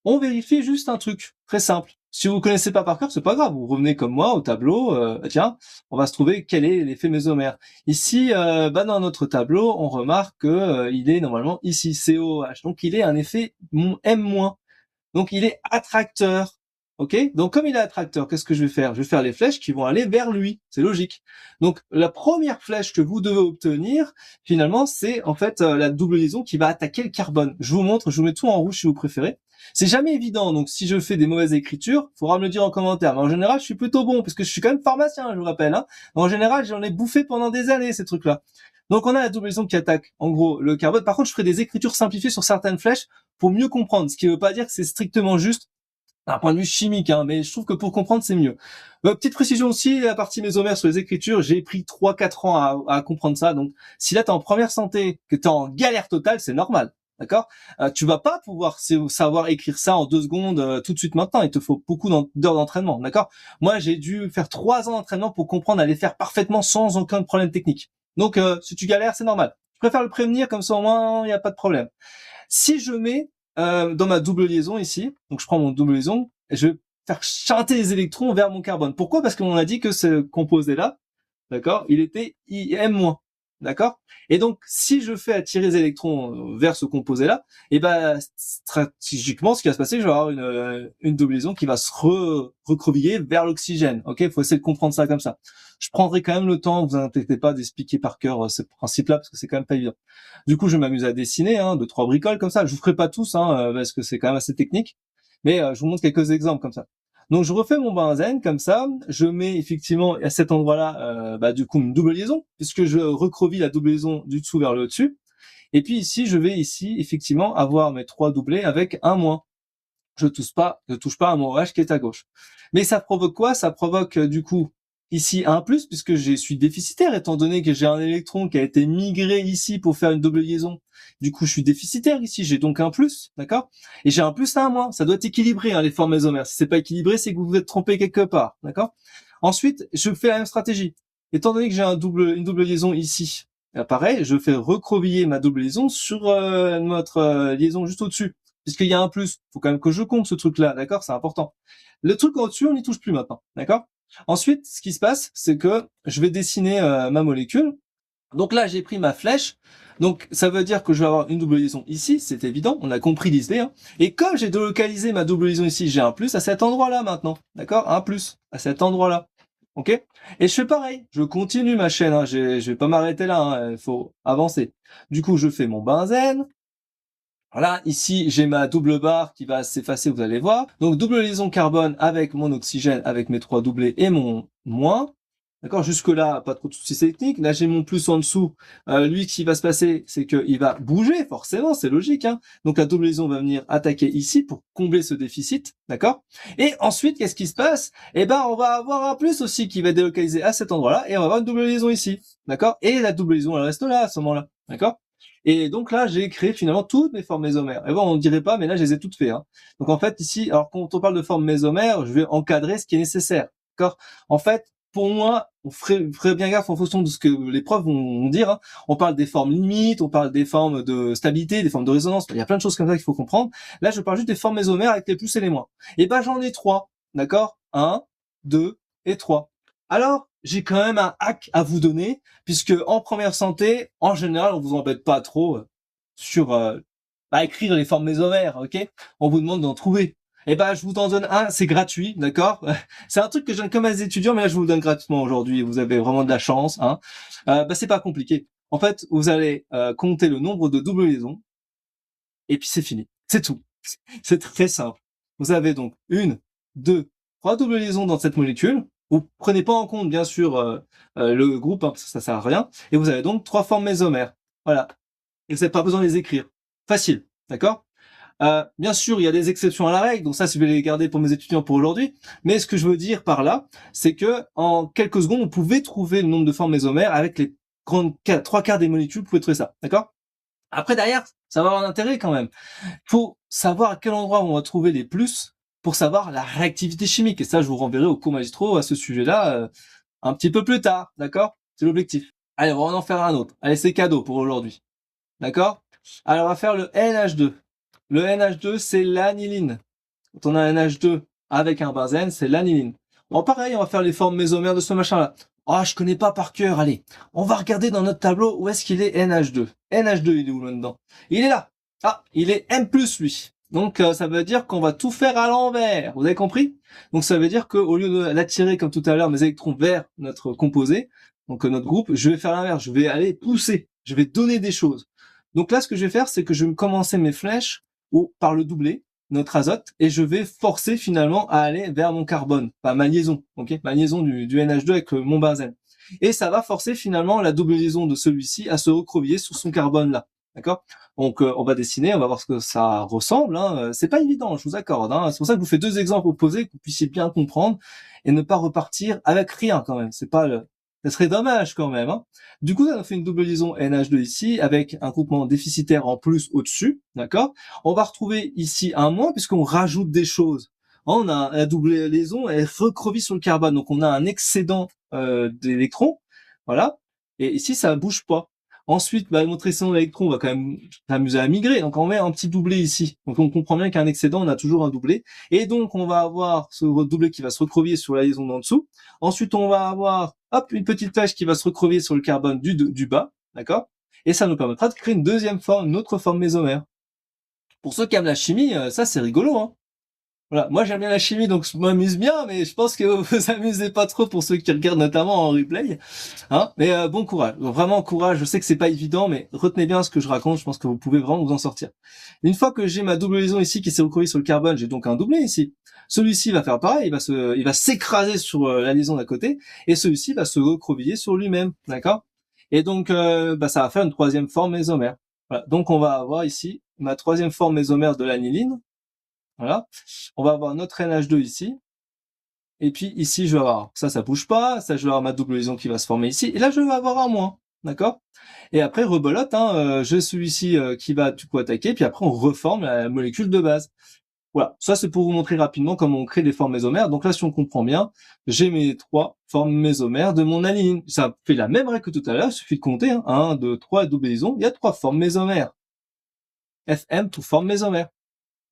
On vérifie juste un truc, très simple. Si vous ne connaissez pas par cœur, c'est pas grave. Vous revenez comme moi au tableau. Tiens, on va se trouver quel est l'effet mésomère. Ici, dans notre tableau, on remarque que il est normalement ici COH. Donc il est un effet M-. Donc il est attracteur. Ok? Donc comme il est attracteur, qu'est-ce que je vais faire? Je vais faire les flèches qui vont aller vers lui. C'est logique. Donc la première flèche que vous devez obtenir, finalement, c'est en fait la double liaison qui va attaquer le carbone. Je vous montre, je vous mets tout en rouge si vous préférez. C'est jamais évident, donc si je fais des mauvaises écritures, faudra me le dire en commentaire. Mais en général, je suis plutôt bon, parce que je suis quand même pharmacien, je vous rappelle. Hein. En général, j'en ai bouffé pendant des années, ces trucs-là. Donc on a la double liaison qui attaque, en gros, le carbone. Par contre, je ferai des écritures simplifiées sur certaines flèches pour mieux comprendre, ce qui ne veut pas dire que c'est strictement juste d'un point de vue chimique, hein, mais je trouve que pour comprendre, c'est mieux. Petite précision aussi, la partie mésomère sur les écritures, j'ai pris 3-4 ans à comprendre ça. Donc, si là, t'es en première santé, que t'es en galère totale, c'est normal. D'accord? Tu vas pas pouvoir savoir écrire ça en 2 secondes tout de suite maintenant. Il te faut beaucoup d'heures d'entraînement. D'accord? Moi, j'ai dû faire 3 ans d'entraînement pour comprendre à les faire parfaitement sans aucun problème technique. Donc, si tu galères, c'est normal. Je préfère le prévenir, comme ça au moins, il n'y a pas de problème. Si je mets dans ma double liaison ici, donc je prends mon double liaison, et je vais faire chanter les électrons vers mon carbone. Pourquoi? Parce qu'on a dit que ce composé-là, d'accord, il était IM-. D'accord? Et donc, si je fais attirer les électrons vers ce composé-là, et ben, stratégiquement, ce qui va se passer, je vais avoir une double liaison qui va se recroqueviller vers l'oxygène. Ok? Faut essayer de comprendre ça comme ça. Je prendrai quand même le temps, vous inquiétez pas, d'expliquer par cœur ce principe-là, parce que c'est quand même pas évident. Du coup, je m'amuse à dessiner, deux, trois bricoles comme ça. Je vous ferai pas tous, parce que c'est quand même assez technique. Mais je vous montre quelques exemples comme ça. Donc je refais mon benzène comme ça, je mets effectivement à cet endroit-là, du coup une double liaison, puisque je recroville la double liaison du dessous vers le dessus. Et puis ici, je vais ici effectivement avoir mes trois doublés avec un moins. Je touche pas à mon OH qui est à gauche. Mais ça provoque quoi? Ça provoque du coup ici un plus, puisque je suis déficitaire, étant donné que j'ai un électron qui a été migré ici pour faire une double liaison. Du coup, je suis déficitaire ici, j'ai donc un plus, d'accord? Et j'ai un plus à un moins. Ça doit être équilibré, les formes mésomères. Si c'est pas équilibré, c'est que vous vous êtes trompé quelque part, d'accord? Ensuite, je fais la même stratégie. Étant donné que j'ai une double liaison ici, pareil, je fais recroviller ma double liaison sur notre liaison juste au-dessus, puisqu'il y a un plus. Faut quand même que je compte ce truc-là, d'accord? C'est important. Le truc au-dessus, on n'y touche plus maintenant, d'accord? Ensuite, ce qui se passe, c'est que je vais dessiner ma molécule. Donc là, j'ai pris ma flèche. Donc ça veut dire que je vais avoir une double liaison ici, c'est évident, on a compris l'idée. Et comme j'ai délocalisé ma double liaison ici, j'ai un plus à cet endroit-là maintenant, d'accord? Un plus à cet endroit-là, ok? Et je fais pareil, je continue ma chaîne, je vais pas m'arrêter là, il faut avancer. Du coup, je fais mon benzène. Voilà, ici, j'ai ma double barre qui va s'effacer, vous allez voir. Donc, double liaison carbone avec mon oxygène, avec mes trois doublés et mon moins. D'accord, jusque-là, pas trop de soucis techniques. Là, j'ai mon plus en dessous. Lui, ce qui va se passer, c'est qu'il va bouger, forcément, c'est logique. Donc, la double liaison va venir attaquer ici pour combler ce déficit. D'accord? Et ensuite, qu'est-ce qui se passe? Eh ben, on va avoir un plus aussi qui va délocaliser à cet endroit-là et on va avoir une double liaison ici. D'accord? Et la double liaison, elle reste là, à ce moment-là. D'accord? Et donc là, j'ai créé finalement toutes mes formes mésomères. Et bon, on ne dirait pas, mais là, je les ai toutes faites. Donc en fait, ici, alors quand on parle de formes mésomères, je vais encadrer ce qui est nécessaire. D'accord? En fait, pour moi, on ferait bien gaffe en fonction de ce que les profs vont dire. On parle des formes limites, on parle des formes de stabilité, des formes de résonance. Il y a plein de choses comme ça qu'il faut comprendre. Là, je parle juste des formes mésomères avec les plus et les moins. Et ben, j'en ai trois. D'accord? 1, 2 et 3. Alors, j'ai quand même un hack à vous donner, puisque en première santé, en général, on vous embête pas trop sur écrire les formes mésomères, ok? On vous demande d'en trouver. Et ben, je vous en donne un, c'est gratuit, d'accord? C'est un truc que je donne comme à des étudiants, mais là, je vous le donne gratuitement aujourd'hui. Vous avez vraiment de la chance, c'est pas compliqué. En fait, vous allez compter le nombre de doubles liaisons, et puis c'est fini. C'est tout. C'est très simple. Vous avez donc 1, 2, 3 doubles liaisons dans cette molécule. Vous prenez pas en compte, bien sûr, le groupe, parce que ça sert à rien. Et vous avez donc 3 formes mésomères. Voilà. Et vous n'avez pas besoin de les écrire. Facile. D'accord? Bien sûr, il y a des exceptions à la règle, donc ça, je vais les garder pour mes étudiants pour aujourd'hui. Mais ce que je veux dire par là, c'est que en quelques secondes, vous pouvez trouver le nombre de formes mésomères avec les trois quarts des molécules, vous pouvez trouver ça. D'accord? Après, derrière, ça va avoir un intérêt quand même. Faut savoir à quel endroit on va trouver les plus pour savoir la réactivité chimique. Et ça, je vous renverrai au cours magistraux à ce sujet-là un petit peu plus tard, d'accord? C'est l'objectif. Allez, on va en faire un autre. Allez, c'est cadeau pour aujourd'hui. D'accord? Alors, on va faire le NH2. Le NH2, c'est l'aniline. Quand on a un NH2 avec un benzène, c'est l'aniline. Bon, pareil, on va faire les formes mésomères de ce machin-là. Ah, je connais pas par cœur. Allez, on va regarder dans notre tableau où est-ce qu'il est NH2. NH2, il est où là-dedans? Il est là. Ah, il est M+, lui. Donc, ça veut dire qu'on va tout faire à l'envers. Vous avez compris? Donc, ça veut dire qu'au lieu de l'attirer, comme tout à l'heure, mes électrons vers notre composé, donc notre groupe, je vais faire l'inverse. Je vais aller pousser. Je vais donner des choses. Donc là, ce que je vais faire, c'est que je vais commencer mes flèches par le doubler, notre azote, et je vais forcer finalement à aller vers mon carbone, ma liaison, ok, ma liaison du NH2 avec mon benzène. Et ça va forcer finalement la double liaison de celui-ci à se recroqueviller sur son carbone là, d'accord? Donc on va dessiner, on va voir ce que ça ressemble. C'est pas évident, je vous accorde. C'est pour ça que je vous fais deux exemples opposés, que vous puissiez bien comprendre et ne pas repartir avec rien quand même. C'est pas ça serait dommage quand même. Du coup, on a fait une double liaison NH2 ici avec un groupement déficitaire en plus au-dessus, d'accord? On va retrouver ici un moins puisqu'on rajoute des choses. On a la double liaison, elle recreville sur le carbone, donc on a un excédent d'électrons, voilà. Et ici, ça bouge pas. Ensuite, bah, notre excédent d'électrons, on va quand même s'amuser à migrer. Donc, on met un petit doublé ici. Donc, on comprend bien qu'un excédent, on a toujours un doublé. Et donc, on va avoir ce doublé qui va se recrovier sur la liaison d'en dessous. Ensuite, on va avoir, hop, une petite flèche qui va se recrovier sur le carbone du bas. D'accord? Et ça nous permettra de créer une deuxième forme, une autre forme mésomère. Pour ceux qui aiment la chimie, ça, c'est rigolo, hein. Voilà, moi j'aime bien la chimie donc je m'amuse bien, mais je pense que vous vous amusez pas trop pour ceux qui regardent notamment en replay, hein. Mais bon courage, vraiment courage. Je sais que c'est pas évident, mais retenez bien ce que je raconte. Je pense que vous pouvez vraiment vous en sortir. Une fois que j'ai ma double liaison ici qui s'est recouverte sur le carbone, j'ai donc un doublé ici. Celui-ci va faire pareil, il va s'écraser sur la liaison d'à côté, et celui-ci va se recroqueviller sur lui-même, d'accord. Et donc bah, ça va faire une troisième forme mésomère. Voilà. Donc on va avoir ici ma troisième forme mésomère de l'aniline. Voilà. On va avoir notre NH2 ici. Et puis ici, je vais avoir, ça bouge pas. Ça, je vais avoir ma double liaison qui va se former ici. Et là, je vais avoir un moins. D'accord? Et après, rebelote, hein, j'ai celui-ci qui va du coup attaquer. Puis après, on reforme la molécule de base. Voilà. Ça, c'est pour vous montrer rapidement comment on crée des formes mésomères. Donc là, si on comprend bien, j'ai mes trois formes mésomères de mon alanine. Ça fait la même règle que tout à l'heure. Il suffit de compter, hein. 1, 2, 3, double liaison. Il y a 3 formes mésomères. FM, tout forme mésomère.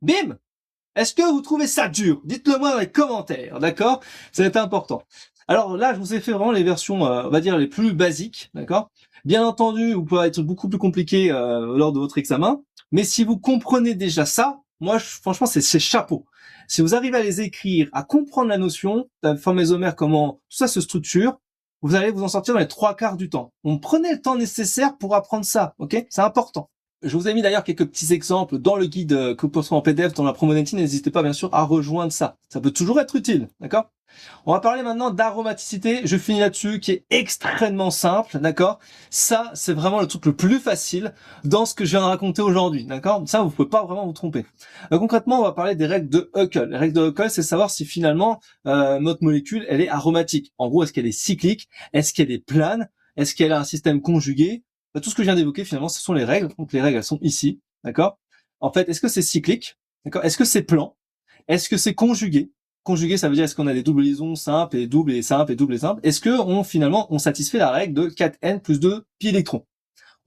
Bim! Est-ce que vous trouvez ça dur? Dites-le moi dans les commentaires, d'accord? Ça va être important. Alors là, je vous ai fait vraiment les versions, on va dire, les plus basiques, d'accord? Bien entendu, vous pouvez être beaucoup plus compliqué lors de votre examen, mais si vous comprenez déjà ça, moi, franchement, c'est chapeau. Si vous arrivez à les écrire, à comprendre la notion, la forme mésomère, comment tout ça se structure, vous allez vous en sortir dans les 3/4 du temps. Donc prenez le temps nécessaire pour apprendre ça, ok? C'est important. Je vous ai mis d'ailleurs quelques petits exemples dans le guide que vous posterez en PDF dans la promo Netine. N'hésitez pas bien sûr à rejoindre ça. Ça peut toujours être utile, d'accord? On va parler maintenant d'aromaticité. Je finis là-dessus, qui est extrêmement simple, d'accord? Ça, c'est vraiment le truc le plus facile dans ce que je viens de raconter aujourd'hui, d'accord? Ça, vous pouvez pas vraiment vous tromper. Concrètement, on va parler des règles de Huckel. Les règles de Huckel, c'est savoir si finalement notre molécule, elle est aromatique. En gros, est-ce qu'elle est cyclique? Est-ce qu'elle est plane? Est-ce qu'elle a un système conjugué? Tout ce que je viens d'évoquer, finalement, ce sont les règles. Donc, les règles, elles sont ici, d'accord? En fait, est-ce que c'est cyclique? D'accord? Est-ce que c'est plan? Est-ce que c'est conjugué? Conjugué, ça veut dire est-ce qu'on a des doubles liaisons simples et doubles et simples et doubles et simples? Est-ce que finalement, on satisfait la règle de 4n plus 2 pi électrons?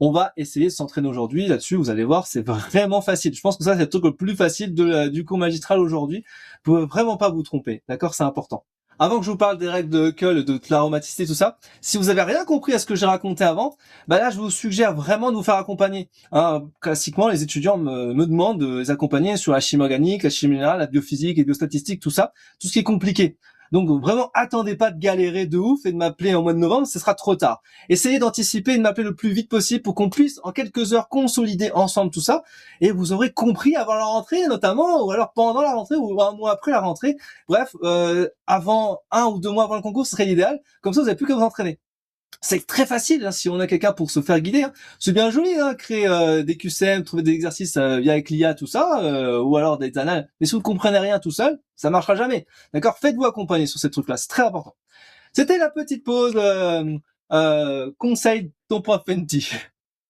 On va essayer de s'entraîner aujourd'hui là-dessus. Vous allez voir, c'est vraiment facile. Je pense que ça, c'est le truc le plus facile du cours magistral aujourd'hui. Vous pouvez vraiment pas vous tromper. D'accord? C'est important. Avant que je vous parle des règles de Huckel, de l'aromaticité, tout ça, si vous avez rien compris à ce que j'ai raconté avant, bah là, je vous suggère vraiment de vous faire accompagner. Hein, classiquement, les étudiants me demandent de les accompagner sur la chimie organique, la chimie minérale, la biophysique, les biostatistiques, tout ça, tout ce qui est compliqué. Donc vraiment, attendez pas de galérer de ouf et de m'appeler en mois de novembre, ce sera trop tard. Essayez d'anticiper et de m'appeler le plus vite possible pour qu'on puisse en quelques heures consolider ensemble tout ça et vous aurez compris avant la rentrée notamment, ou alors pendant la rentrée ou un mois après la rentrée. Bref, avant 1 ou 2 mois avant le concours, ce serait l'idéal. Comme ça, vous n'avez plus qu'à vous entraîner. C'est très facile hein, si on a quelqu'un pour se faire guider. Hein. C'est bien joli, hein, créer des QCM, trouver des exercices via avec l'IA, tout ça, ou alors des annales. Mais si vous ne comprenez rien tout seul, ça marchera jamais. D'accord? Faites-vous accompagner sur ces trucs-là, c'est très important. C'était la petite pause conseil de ton prof Fenty.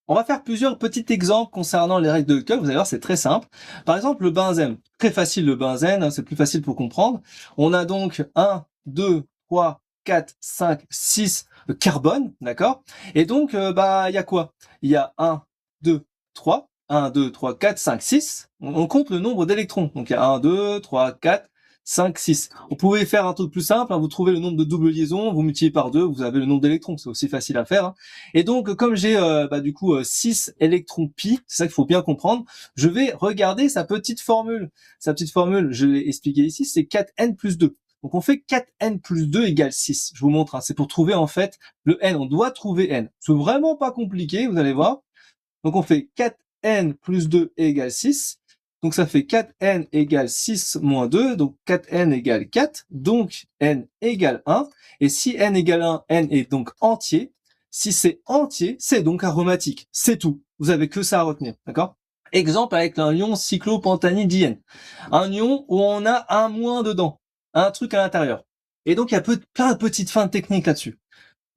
On va faire plusieurs petits exemples concernant les règles de Huckel. Vous allez voir, c'est très simple. Par exemple, le benzène. Très facile le benzène, hein, c'est plus facile pour comprendre. On a donc 1, 2, 3, 4, 5, 6 carbone, d'accord? Et donc, bah, il y a quoi? Il y a 1, 2, 3, 1, 2, 3, 4, 5, 6. On compte le nombre d'électrons. Donc, il y a 1, 2, 3, 4, 5, 6. Vous pouvez faire un truc plus simple, hein, vous trouvez le nombre de doubles liaisons, vous multipliez par 2, vous avez le nombre d'électrons, c'est aussi facile à faire. Hein. Et donc, comme j'ai du coup 6 électrons pi, c'est ça qu'il faut bien comprendre, je vais regarder sa petite formule. Sa petite formule, je l'ai expliqué ici, c'est 4n plus 2. Donc on fait 4n plus 2 égale 6. Je vous montre, hein, c'est pour trouver en fait le n, on doit trouver n. C'est vraiment pas compliqué, vous allez voir. Donc on fait 4n plus 2 égale 6. Donc ça fait 4n égale 6 moins 2, donc 4n égale 4, donc n égale 1. Et si n égale 1, n est donc entier. Si c'est entier, c'est donc aromatique. C'est tout. Vous avez que ça à retenir, d'accord? Exemple avec un ion cyclopentanidien. Un ion où on a un moins dedans, un truc à l'intérieur. Et donc il y a plein de petites fins techniques là-dessus.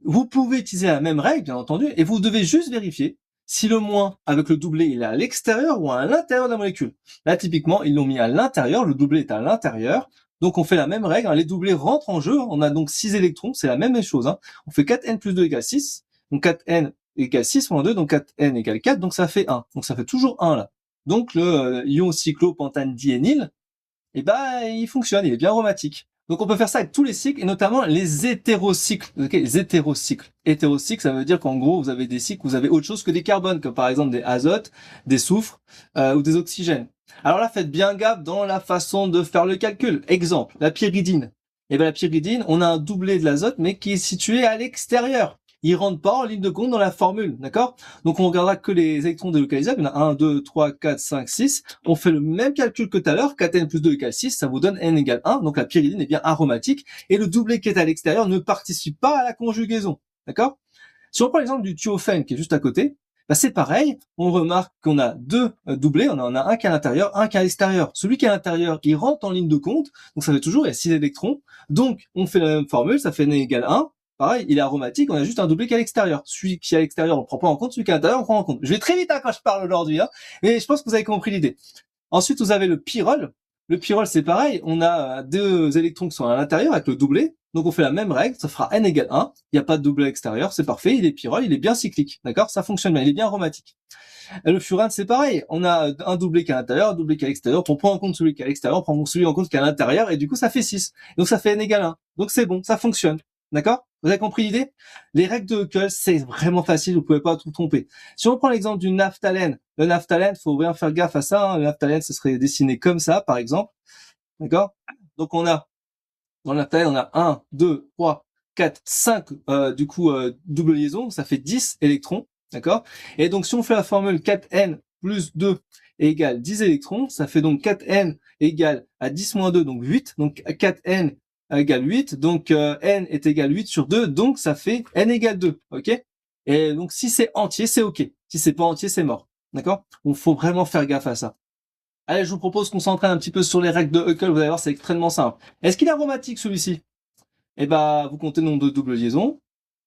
Vous pouvez utiliser la même règle, bien entendu, et vous devez juste vérifier si le moins avec le doublé il est à l'extérieur ou à l'intérieur de la molécule. Là, typiquement, ils l'ont mis à l'intérieur, le doublé est à l'intérieur, donc on fait la même règle, hein, les doublés rentrent en jeu, on a donc 6 électrons, c'est la même chose. Hein. On fait 4n plus 2 égale 6, donc 4n égale 6 moins 2, donc 4N égale 4, donc ça fait 1. Donc ça fait toujours 1 là. Donc le ion cyclopentane diényl, eh ben, il fonctionne, il est bien aromatique. Donc on peut faire ça avec tous les cycles, et notamment les hétérocycles. Okay, les hétérocycles. Hétérocycles, ça veut dire qu'en gros, vous avez des cycles, vous avez autre chose que des carbones, comme par exemple des azotes, des soufres ou des oxygènes. Alors là, faites bien gaffe dans la façon de faire le calcul. Exemple, la pyridine. Eh ben la pyridine, on a un doublet de l'azote, mais qui est situé à l'extérieur. Il rentre pas en ligne de compte dans la formule, d'accord? Donc on regardera que les électrons délocalisables. Il y en a 1, 2, 3, 4, 5, 6. On fait le même calcul que tout à l'heure. 4N plus 2 égale 6, ça vous donne N égale 1. Donc la pyridine est bien aromatique. Et le doublet qui est à l'extérieur ne participe pas à la conjugaison, d'accord? Si on prend l'exemple du thiophène qui est juste à côté, bah c'est pareil. On remarque qu'on a deux doublés. On en a un qui est à l'intérieur, un qui est à l'extérieur. Celui qui est à l'intérieur, il rentre en ligne de compte. Donc ça fait toujours, il y a 6 électrons. Donc on fait la même formule, ça fait N égale 1. Pareil, il est aromatique, on a juste un doublé qui est à l'extérieur. Celui qui est à l'extérieur, on ne prend pas en compte, celui qui est à l'intérieur, on prend en compte. Je vais très vite quand je parle aujourd'hui, mais je pense que vous avez compris l'idée. Ensuite, vous avez le pyrrole. Le pyrrole, c'est pareil, on a deux électrons qui sont à l'intérieur avec le doublé, donc on fait la même règle, ça fera N égale 1, il n'y a pas de doublé à l'extérieur, c'est parfait, il est pyrrole, il est bien cyclique, d'accord? Ça fonctionne bien, il est bien aromatique. Le furane, c'est pareil, on a un doublé qui est à l'intérieur, un doublé qui est à l'extérieur, on prend en compte celui qui est à l'extérieur, on prend celui en compte qui est à l'intérieur, et du coup ça fait 6. Donc ça fait N égale 1. Donc c'est bon, ça fonctionne. D'accord? Vous avez compris l'idée? Les règles de Huckel, c'est vraiment facile, vous pouvez pas tout tromper. Si on prend l'exemple du naphthalène, le naphthalène, faut bien faire gaffe à ça, Le naphthalène, ce serait dessiné comme ça, par exemple. D'accord? Donc on a, dans le naphthalène, on a 1, 2, 3, 4, 5, double liaison, ça fait 10 électrons. D'accord? Et donc si on fait la formule 4N plus 2 égale 10 électrons, ça fait donc 4N égale à 10 moins 2, donc 8. Donc 4N égale 8, donc N est égal 8 sur 2, donc ça fait N égale 2, ok? Et donc si c'est entier, c'est ok. Si c'est pas entier, c'est mort, d'accord? Donc faut vraiment faire gaffe à ça. Allez, je vous propose qu'on s'entraîne un petit peu sur les règles de Huckel, vous allez voir, c'est extrêmement simple. Est-ce qu'il est aromatique celui-ci? Eh ben, vous comptez le nombre de doubles liaisons,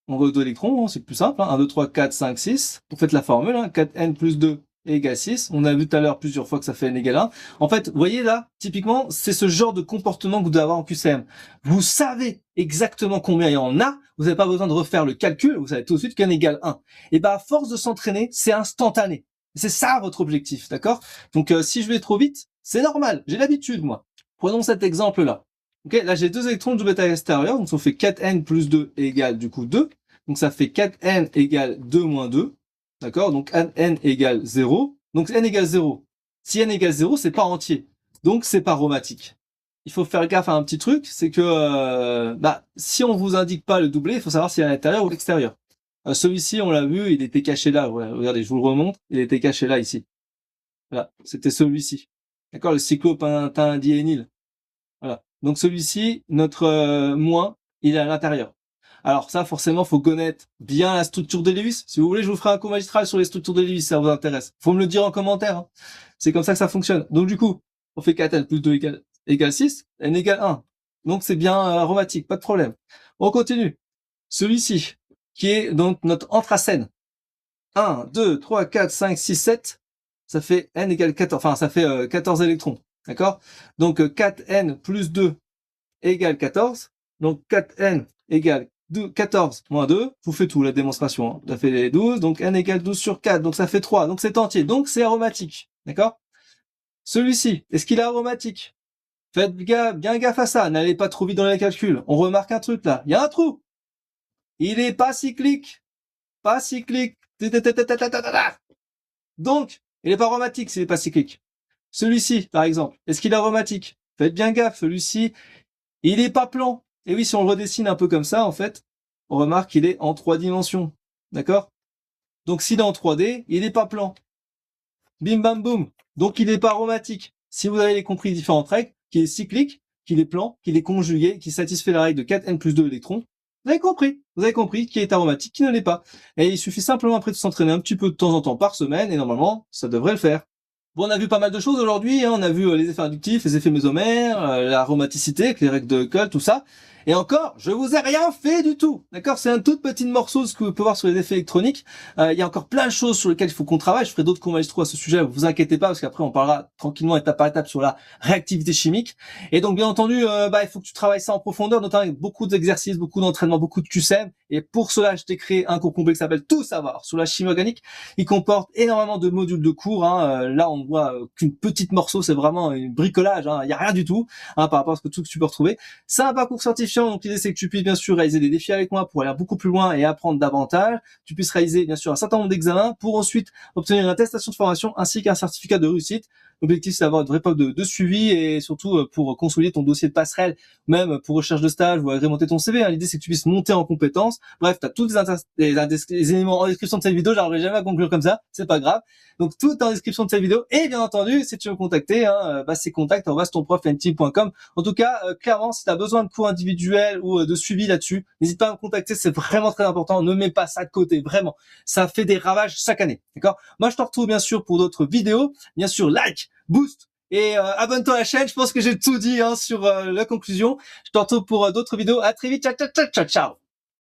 nombre de 2 électrons, c'est plus simple, 1, 2, 3, 4, 5, 6. Vous faites la formule, 4N plus 2 égale 6. On a vu tout à l'heure plusieurs fois que ça fait N égale 1. En fait, vous voyez là, typiquement, c'est ce genre de comportement que vous devez avoir en QCM. Vous savez exactement combien il y en a, vous n'avez pas besoin de refaire le calcul, vous savez tout de suite qu'N égale 1. Et ben, à force de s'entraîner, c'est instantané. C'est ça votre objectif, d'accord? Donc, si je vais trop vite, c'est normal, j'ai l'habitude, moi. Prenons cet exemple-là. Ok, là j'ai deux électrons de bêta à l'extérieur, donc ça fait 4N plus 2 égale du coup 2. Donc ça fait 4N égale 2 moins 2. D'accord? Donc N égale 0. Donc N égale 0. Si N égale 0, c'est pas entier. Donc c'est pas aromatique. Il faut faire gaffe à un petit truc, c'est que si on vous indique pas le doublé, il faut savoir s'il est à l'intérieur ou à l'extérieur. Celui-ci, on l'a vu, il était caché là. Ouais, regardez, je vous le remonte. Il était caché là, ici. Voilà, c'était celui-ci. D'accord? Le cyclopentane diényl. Voilà. Donc celui-ci, notre moins, il est à l'intérieur. Alors ça, forcément, faut connaître bien la structure de Lewis. Si vous voulez, je vous ferai un cours magistral sur les structures de Lewis, si ça vous intéresse. Faut me le dire en commentaire. C'est comme ça que ça fonctionne. Donc du coup, on fait 4N plus 2 égale 6, N égale 1. Donc c'est bien aromatique, pas de problème. On continue. Celui-ci, qui est donc notre anthracène. 1, 2, 3, 4, 5, 6, 7. Ça fait N égale 14, enfin ça fait 14 électrons. D'accord? Donc 4N plus 2 égale 14. Donc 4N égale 14 moins 2. Vous faites tout, la démonstration. Ça fait les 12. Donc N égale 12 sur 4. Donc ça fait 3. Donc c'est entier. Donc c'est aromatique. D'accord? Celui-ci, est-ce qu'il est aromatique? Faites bien gaffe à ça. N'allez pas trop vite dans les calculs. On remarque un truc là. Il y a un trou. Il est pas cyclique. Pas cyclique. Donc, il est pas aromatique s'il est pas cyclique. Celui-ci, par exemple, est-ce qu'il est aromatique? Faites bien gaffe, celui-ci, il est pas plan. Et oui, si on le redessine un peu comme ça, en fait, on remarque qu'il est en 3 dimensions. D'accord? Donc, s'il est en 3D, il est pas plan. Bim bam boum. Donc, il n'est pas aromatique. Si vous avez compris les différentes règles, qu'il est cyclique, qu'il est plan, qu'il est conjugué, qu'il satisfait la règle de 4N plus 2 électrons, vous avez compris qui est aromatique, qui ne l'est pas. Et il suffit simplement après de s'entraîner un petit peu de temps en temps par semaine, et normalement, ça devrait le faire. Bon, on a vu pas mal de choses aujourd'hui, on a vu les effets inductifs, les effets mésomères, l'aromaticité, avec les règles de Huckel, tout ça. Et encore, je vous ai rien fait du tout, d'accord? C'est un tout petit morceau de ce que vous pouvez voir sur les effets électroniques. Il y a encore plein de choses sur lesquelles il faut qu'on travaille. Je ferai d'autres cours magistraux à ce sujet, vous inquiétez pas, parce qu'après on parlera tranquillement étape par étape sur la réactivité chimique. Et donc bien entendu, il faut que tu travailles ça en profondeur, notamment avec beaucoup d'exercices, beaucoup d'entraînement, beaucoup de QCM. Et pour cela, je t'ai créé un cours complet qui s'appelle Tout savoir sur la chimie organique. Il comporte énormément de modules de cours. Là, on ne voit qu'une petite morceau, c'est vraiment un bricolage. Il y a rien du tout par rapport à ce que tu peux retrouver. C'est un parcours certifiant, donc l'idée c'est que tu puisses bien sûr réaliser des défis avec moi pour aller beaucoup plus loin et apprendre davantage. Tu puisses réaliser bien sûr un certain nombre d'examens pour ensuite obtenir une attestation de formation ainsi qu'un certificat de réussite. L'objectif c'est d'avoir une vraie preuve de suivi et surtout pour consolider ton dossier de passerelle, même pour recherche de stage ou agrémenter ton CV. L'idée c'est que tu puisses monter en compétences. Bref, tu as tous les éléments en description de cette vidéo. J'arriverai jamais à conclure comme ça, c'est pas grave. Donc tout est en description de cette vidéo et bien entendu si tu veux me contacter, c'est contact@tonprofnt.com. En tout cas, clairement, si tu as besoin de cours individuels ou de suivi là-dessus, n'hésite pas à me contacter, c'est vraiment très important. Ne mets pas ça de côté, vraiment. Ça fait des ravages chaque année, d'accord? Moi, je te retrouve bien sûr pour d'autres vidéos. Bien sûr, like, boost et abonne-toi à la chaîne. Je pense que j'ai tout dit sur la conclusion. Je te retrouve pour d'autres vidéos. À très vite. Ciao, ciao, ciao, ciao, ciao.